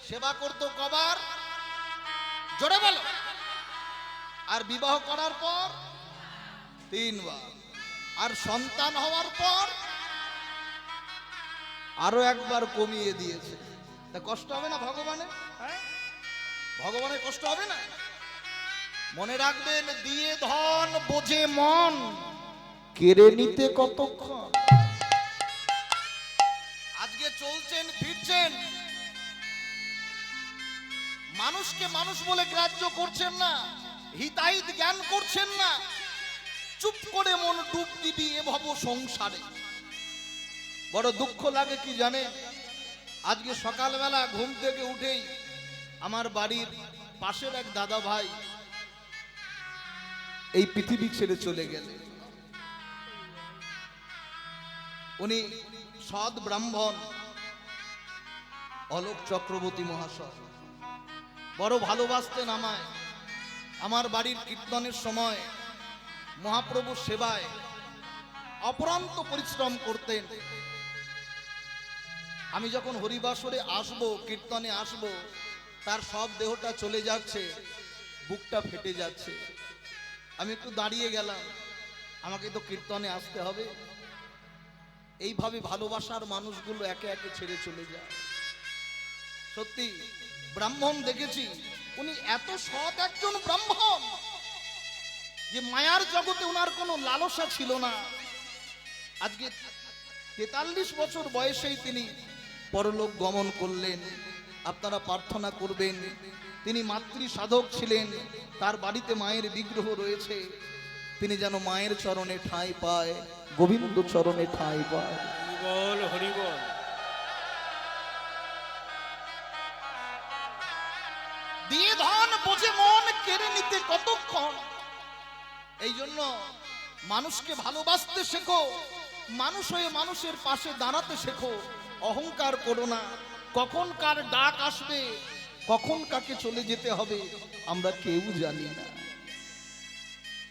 সেবা করতো কবার? জোরে বলো। আর বিবাহ করার পর 3 বার, আর সন্তান হওয়ার পর আরো 1 বার কমিয়ে দিয়েছে। তা কষ্ট হবে না ভগবানের? ভগবানের কষ্ট হবে না? মনে রাখবেন, দিয়ে ধন বোঝে মন, কেড়ে নিতে কতক্ষণ। আজকে চলছেন ফিরছেন, মানুষকে মানুষ বলে গ্রাহ্য করছেন না, হিতাহিত জ্ঞান করছেন না, চুপ করে মন ডুব দিবি এ ভব সংসারে। বড় দুঃখ লাগে কি জানে, আজকে সকালবেলা ঘুম থেকে উঠেই আমার বাড়ির পাশের এক দাদা ভাই এই পৃথিবী ছেড়ে চলে গেলেন। উনি সৎ ব্রাহ্মণ, অলোক চক্রবর্তী মহাশয়। বড় ভালোবাসতেন আমায়। আমার বাড়ির কীর্তনের সময় মহাপ্রভুর সেবায় অপরান্ত পরিশ্রম করতেন। আমি যখন হরিবাসরে আসব, কীর্তনে আসব, তার সব দেহটা চলে যাচ্ছে, বুকটা ফেটে যাচ্ছে। আমি একটু দাঁড়িয়ে গেলাম, আমাকে তো কীর্তনে আসতে হবে। এইভাবে ভালোবাসার মানুষগুলো একে একে ছেড়ে চলে যায়। সত্যি ব্রাহ্মণ দেখেছি, উনি এত সৎ একজন ব্রাহ্মণ যে মায়ার জগতে উনার কোনো লালসা ছিল না। আজকে 43 বছর বয়সেই তিনি পরলোক গমন করলেন। আপনারা প্রার্থনা করবেন তিনি মাতৃ সাধক ছিলেন, তার বাড়িতে মায়ের বিগ্রহ রয়েছে, তিনি যেন মায়ের চরণে ঠাঁই পায়, গোবিন্দ চরণে ঠাঁই পায়। হরিবল হরিবল। দিয়ে ধন বোঝে মন কেড়ে নিতে কতক্ষণ। এই জন্য মানুষকে ভালোবাসতে শেখো, মানুষ হয়ে মানুষের পাশে দাঁড়াতে শেখো, অহংকার করো না। কখন কার ডাক আসবে, কখন কাকে চলে যেতে হবে আমরা কেউ জানি না।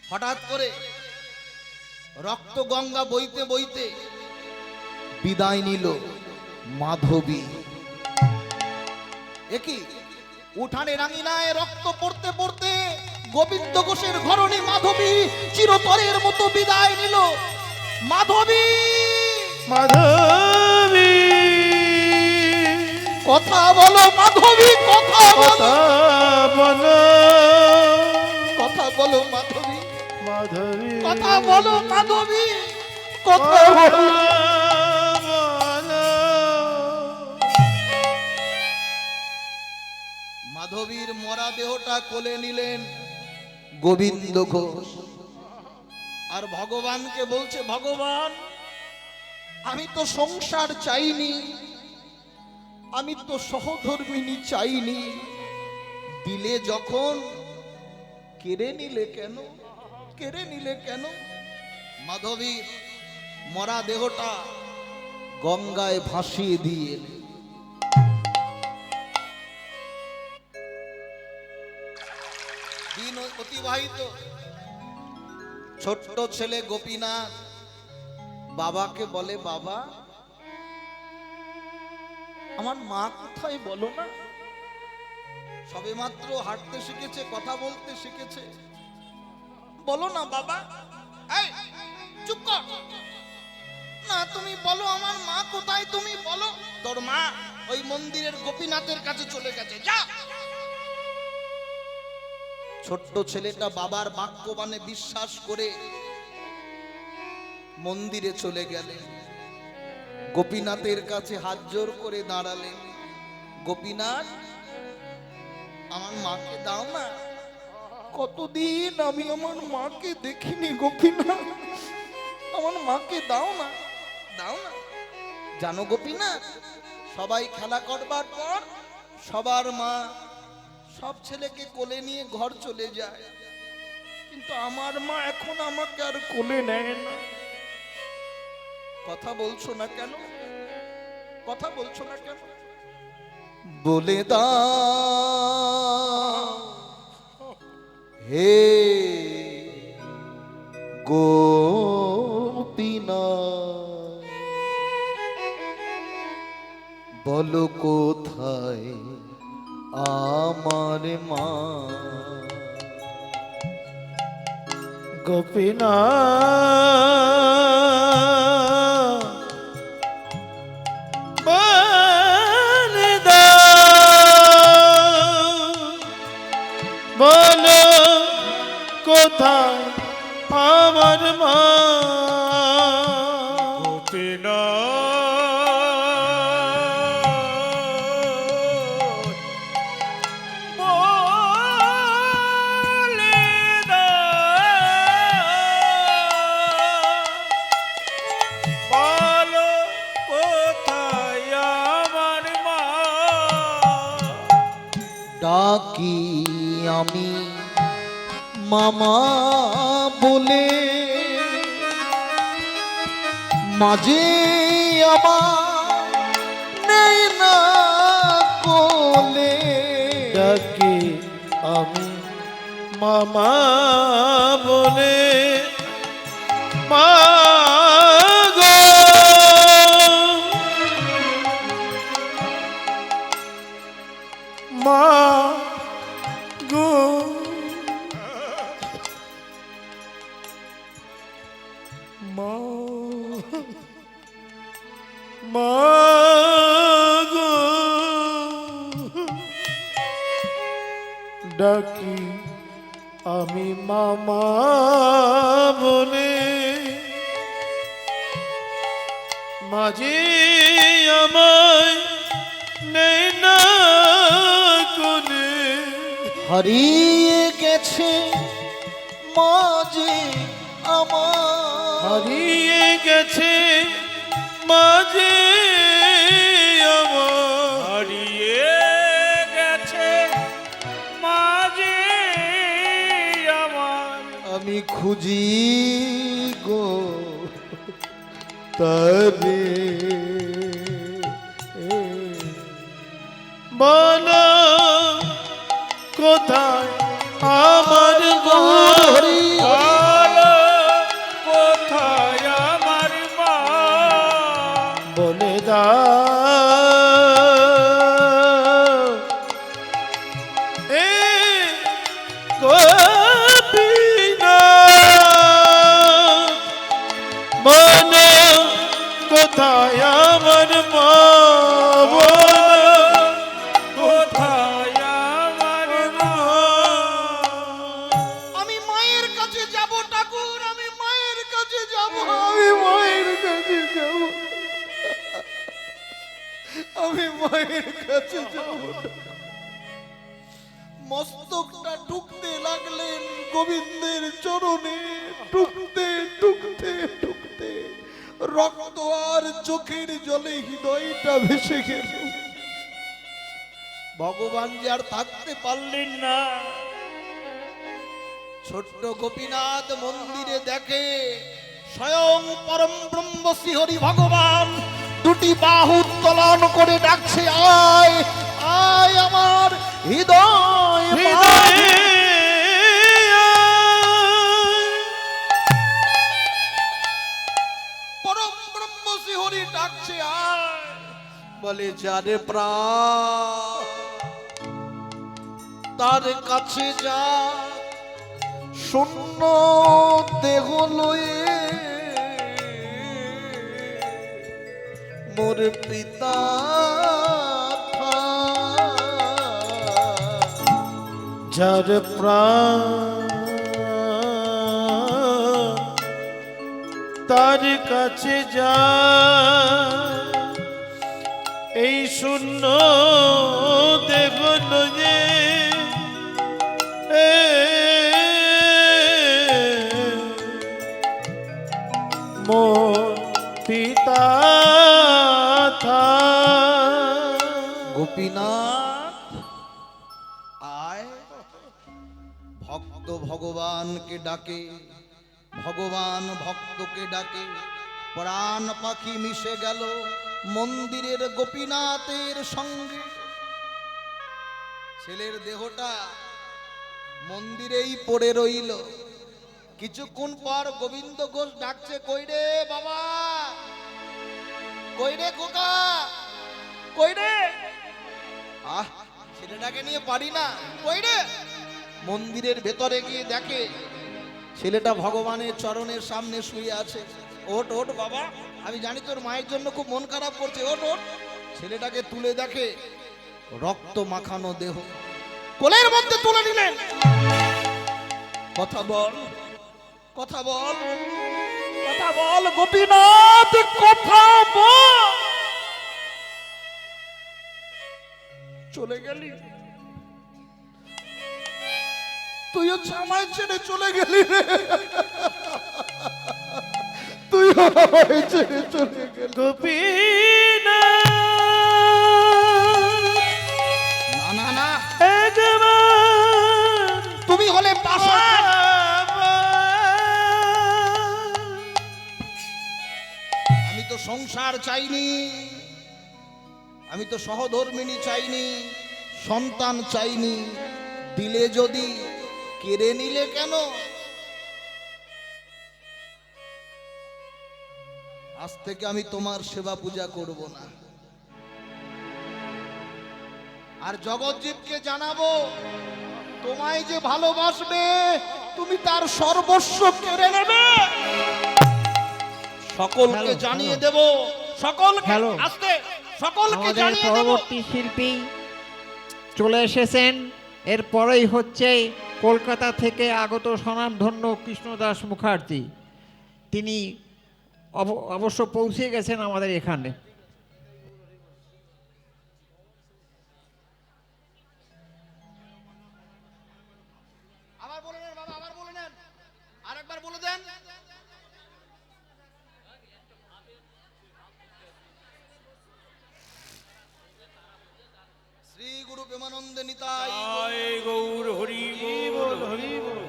হঠাৎ করে রক্ত গঙ্গা বইতে বইতে বিদায় নিল মাধবী। একই উঠানে রাঙিনায় রক্ত পড়তে পড়তে গোবিন্দ ঘোষের ঘরণী মাধবী চিরতরের মতো বিদায় নিল। মাধবী, মাধবী কথা বলো মাধবী, কথা বলো, কথা বলো, কথা বলো মাধবী, মাধবী কথা বলো মাধবী, কথা বলো। বলো। মাধবীর মরা দেহটা কোলে নিলেন গোবিন্দ ঘোষ, আর ভগবানকে বলছে, ভগবান আমি তো সংসার চাইনি, আমি তো সহধর্মিনী চাইনি, দিলে যখন কেড়ে নিলে কেন, কেড়ে নিলে কেন? মাধবীর মরা দেহটা গঙ্গায় ভাসিয়ে দিয়ে এলেন। দিন অতিবাহিত, ছোট্ট ছেলে গোপীনাথ বাবাকে বলে, বাবা আমার মা কোথায় বলো না? সবেমাত্র হাঁটতে শিখেছে, কথা বলতে শিখেছে, বলো না বাবা। এই চুপ কর না, তুমি বলো আমার মা কোথায়, তুমি বলো। তোর মা ওই মন্দিরের গোপীনাথের কাছে চলে গেছে, যা। ছোট্ট ছেলেটা বাবার বাক্যবাণে বিশ্বাস করে মন্দিরে চলে গেলেন, গোপীনাথের কাছে হাত জোর করে দাঁড়ালেন। গোপীনাথ আমার মাকে দাও না, কতদিন আমি আমার মাকে দেখিনি, গোপীনাথ আমার মাকে দাও না, দাও না। জানো গোপীনাথ, সবাই খেলা করবার পর সবার মা সব ছেলেকে কোলে নিয়ে ঘর চলে যায়, কিন্তু আমার মা এখন আমাকে আর কোলে নেয় না। কথা বলছো না কেন, কথা বলছো না কেন? বলে দাও হে গোপীনাথ, বলো কোথায় আমার মা? গোপীনাথ বলে দাও, বলো কোথায় আমার মা? ডাকি আমি মামা বলে, মাঝে আমার নেই না কোলে। ডাকি আমি মামা বলে, মা গো মা গো, মা মা গো, ডাকি আমি মামা বলে, মাঝে আমায় নেই না কোলে। হারিয়ে গেছে মাঝে আমার হারিয়ে গেছে মাঝে আমার, হারিয়ে গেছে মাঝে আমার। আমি খুঁজি গো তবে বলো কোথায় আমার গৌরী, বলো কোথায় আমার মা? বলে দাও এ গোপীনাথ, বলো কোথায় আমার মা? বলো কোথায় আমার মা? আমি মায়ের কাছে যাব ঠাকুর, আমি মায়ের কাছে যাব, আমি মায়ের কাছে যাব, আমি মায়ের কাছে যাব। মস্তকটা ঢুকতে লাগলেন গোবিন্দের চরণে, ঢুকতে ঢুকতে ঢুকতে রক্ত আর চোখের জলে হৃদয়টা ভেসে গেল। ভগবান যে আর থাকতে পারলেন না। ছোট্ট গোপীনাথ মন্দিরে দেখে স্বয়ং পরম ব্রহ্ম শ্রীহরি ভগবান দুটি বাহু উত্তোলন করে ডাকছে, আয় আয় আমার হৃদয় হৃদয়ে পরম ব্রহ্ম শ্রীহরি ডাকছে, আয়। বলে যারে প্রাণ তার কাছে যা, শূন্য দেহ লয়ে মোর পিতা যার প্রাণ তার কাছে যা, এই শূন্য দেহ লয়ে মোর পিতা থা। গোপীনাথ আয়। ভক্ত ভগবানকে ডাকে, ভগবান ভক্তকে ডাকে, প্রাণ পাখি মিশে গেল মন্দিরের গোপীনাথের সঙ্গে। ছেলের দেহটা মন্দিরেই পড়ে রইল। কিছুক্ষণ পর গোবিন্দ ঘোষ ডাকছে, কই রে বাবা, কই রে খোকা, কই রে? আহ, ছেলেটাকে নিয়ে পারি না, কই রে? মন্দিরের ভেতরে গিয়ে দেখে ছেলেটা ভগবানের চরণের সামনে শুয়ে আছে। ওঠ ওঠ বাবা, আমি জানি তোর মায়ের জন্য খুব মন খারাপ করছে, ওঠ ওঠ। ছেলেটাকে তুলে দেখে রক্ত মাখানো দেহ, কোলের মধ্যে তুলে নিলেন। কথা বল, কথা বল, কথা বল গোপীনাথ, কথা বল। চলে গেলি তুই, হচ্ছে আমায় ছেড়ে চলে গেলি রে, তুই আমায় ছেড়ে চলে গেলি। গোপীনাথ না না না, একবার তুমি হলে পাষাণ। আমি তো সংসার চাইনি, আমি তো সহধর্মিনী চাইনি, সন্তান চাইনি। দিলে যদি কেড়ে নিলে কেন? আজ থেকে আমি তোমার সেবা পূজা করব না। আর জগৎজীবকে জানাবো তোমায় যে ভালোবাসবে, তুমি তার সর্বস্ব কেড়ে নেবে। সকলকে হ্যালো, জানিয়ে হ্যালো। দেব, সকলকে হ্যালো। আস্তে, সকলকে আমাদের জানিয়ে দেব। পরবর্তী শিল্পী চলে এসেছেন। এরপরেই হচ্ছে কলকাতা থেকে আগত স্বনামধন্য কৃষ্ণদাস মুখার্জি। তিনি অবশ্য পৌঁছে গেছেন আমাদের এখানে। গোবিন্দ নিতাই। জয় গৌর হরি বল হরি বল।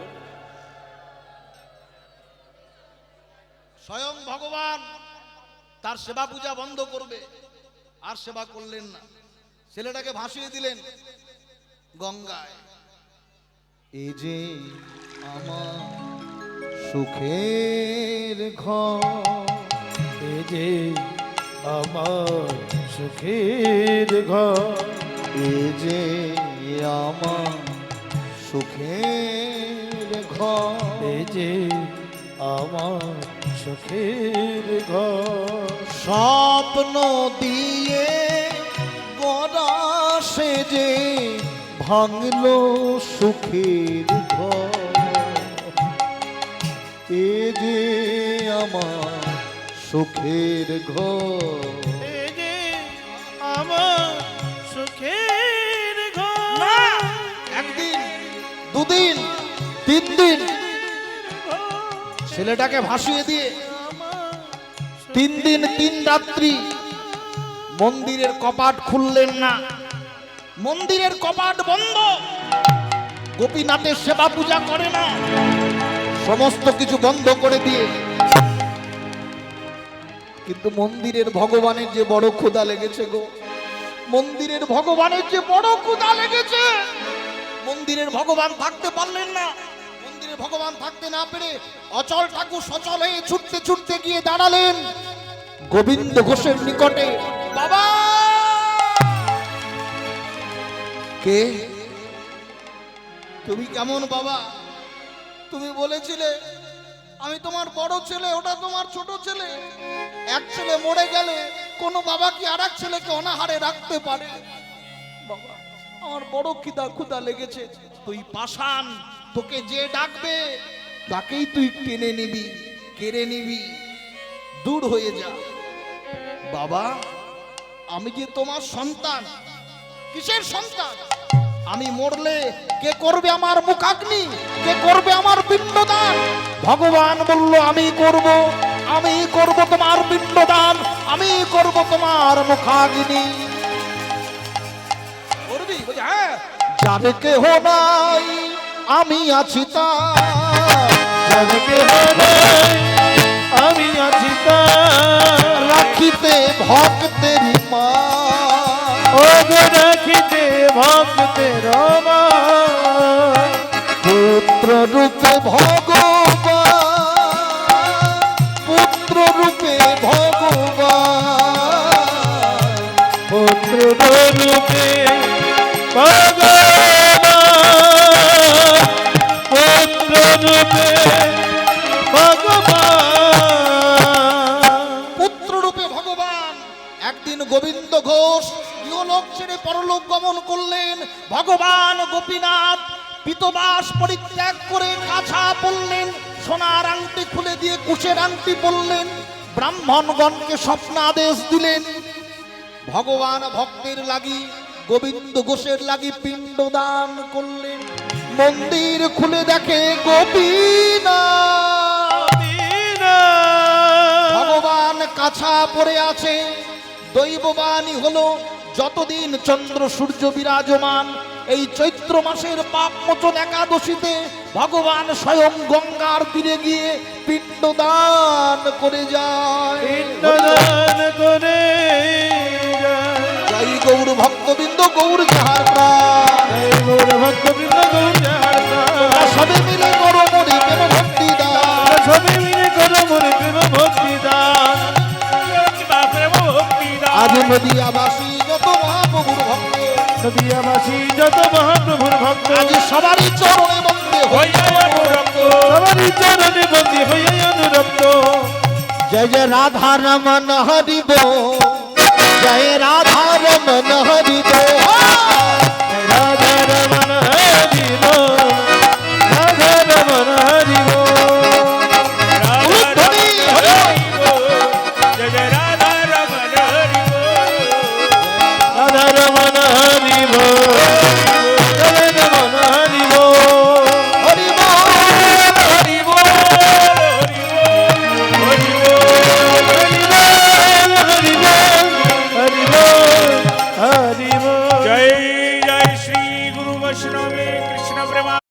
স্বয়ং ভগবান তার সেবা পূজা বন্ধ করবে, আর সেবা করলেন না, ছেলেটাকে ভাসিয়ে দিলেন গঙ্গায়। এই যে আমার সুখের ঘর, এ যে আমার সুখের ঘর, এ যে আমার সুখের ঘর, এ যে আমার সুখের ঘর। স্বপ্ন দিয়ে গড়া সে যে ভাঙলো সুখের ঘর, এ যে আমার সুখের ঘর। এ যে আমার সুখের ঘর। একদিন, দুদিন, 3 দিন ছেলেটাকে ভাসিয়ে দিয়ে 3 দিন 3 রাত্রি মন্দিরের কপাট খুললেন না, মন্দিরের কপাট বন্ধ। গোপীনাথের সেবা পূজা করে না, সমস্ত কিছু বন্ধ করে দিয়ে। কিন্তু মন্দিরের ভগবানের যে বড় ক্ষুধা লেগেছে গো, মন্দিরের ভগবানের যে বড় ক্ষুধা লেগেছে। মন্দিরের ভগবান থাকতে পারলেন না, মন্দিরের ভগবান থাকতে না পেরে অচল ঠাকুর সচল হয়ে ছুটতে ছুটতে গিয়ে দাঁড়ালেন গোবিন্দ ঘোষের নিকটে। বাবা! কে তুমি? কেমন বাবা? তুমি বলেছিলে আমি তোমার বড় ছেলে, ওটা তোমার ছোট ছেলে। এক ছেলে মরে গেলে কোনো বাবা কি আর এক ছেলেকে অনাহারে রাখতে পারে? বাবা, আমার বড় ক্ষুধা লেগেছে। তুই পাষাণ, তোকে যে ডাকবে তাকেই তুই টেনে নিবি, কেড়ে নিবি, দূর হয়ে যা। বাবা, আমি যে তোমার সন্তান। কিসের সন্তান? আমি মরলে কে করবে আমার মুখাগ্নি, কে করবে আমার পিণ্ডদান? ভগবান বলল আমি করব, আমি করব তোমার পিণ্ডদান, আমি করব তোমার মুখাগ্নি। করবি? বলছে হ্যাঁ। যার কেহ নাই আমি আছি তার, যার কেহ নাই আমি আছি তার, রাখিতে ভক্তের মা, ও গো রাখিতে ভক্তের মা। পুত্র রূপে ভগবান, পুত্র রূপে ভগবান, পুত্র রূপে ভগবান, পুত্র রূপে ভগবান, পুত্র রূপে ভগবান। একদিন গোবিন্দ ঘোষ ইহলোক ছেড়ে পরলোক গমন করলেন। ভগবান গোপীনাথ পিতবাস পরিত্যাগ করে কাছা পরলেন, সোনার আংটি খুলে দিয়ে কুশের আংটি পরলেন। ব্রাহ্মণগণকে স্বপ্নাদেশ দিলেন। ভগবান ভক্তের লাগি, গোবিন্দ ঘোষের লাগি পিণ্ডদান করলেন। মন্দির খুলে দেখে গোপীনাথ, ভগবান কাছা পড়ে আছে। দৈববাণী হলো যতদিন চন্দ্র সূর্য বিরাজমান, এই চৈত্র মাসের পাপ মোচন একাদশীতে ভগবান স্বয়ং গঙ্গার তীরে গিয়ে পিণ্ডদান করে যায়। পিণ্ডদান করে জয় গৌর ভক্তবৃন্দ, গৌর যাহার প্রাণ, গৌর ভক্তবৃন্দ গৌর যাহার প্রাণ। সবে মিলে করো মরি প্রেম ভক্তি দান, সবে মিলে করো মরি প্রেম ভক্তি দান। প্রেম ভক্তি দান। আজ নদিয়াবাসী যত মহাপ্রভুর ভক্ত, নদিয়াবাসী যত মহাপ্রভুর ভক্ত, আজ সবারই চরণে বন্দে হইয়া অনুরক্ত। সবারই চরণে বন্দী হইয়া অনুরক্ত। জয় জয় রাধা রমন হরি বল, জয় রাধা রমন হরি বল। রাধা রমণ হরি বল, রাধা রমণ হরি বল। রাধা হরি হরি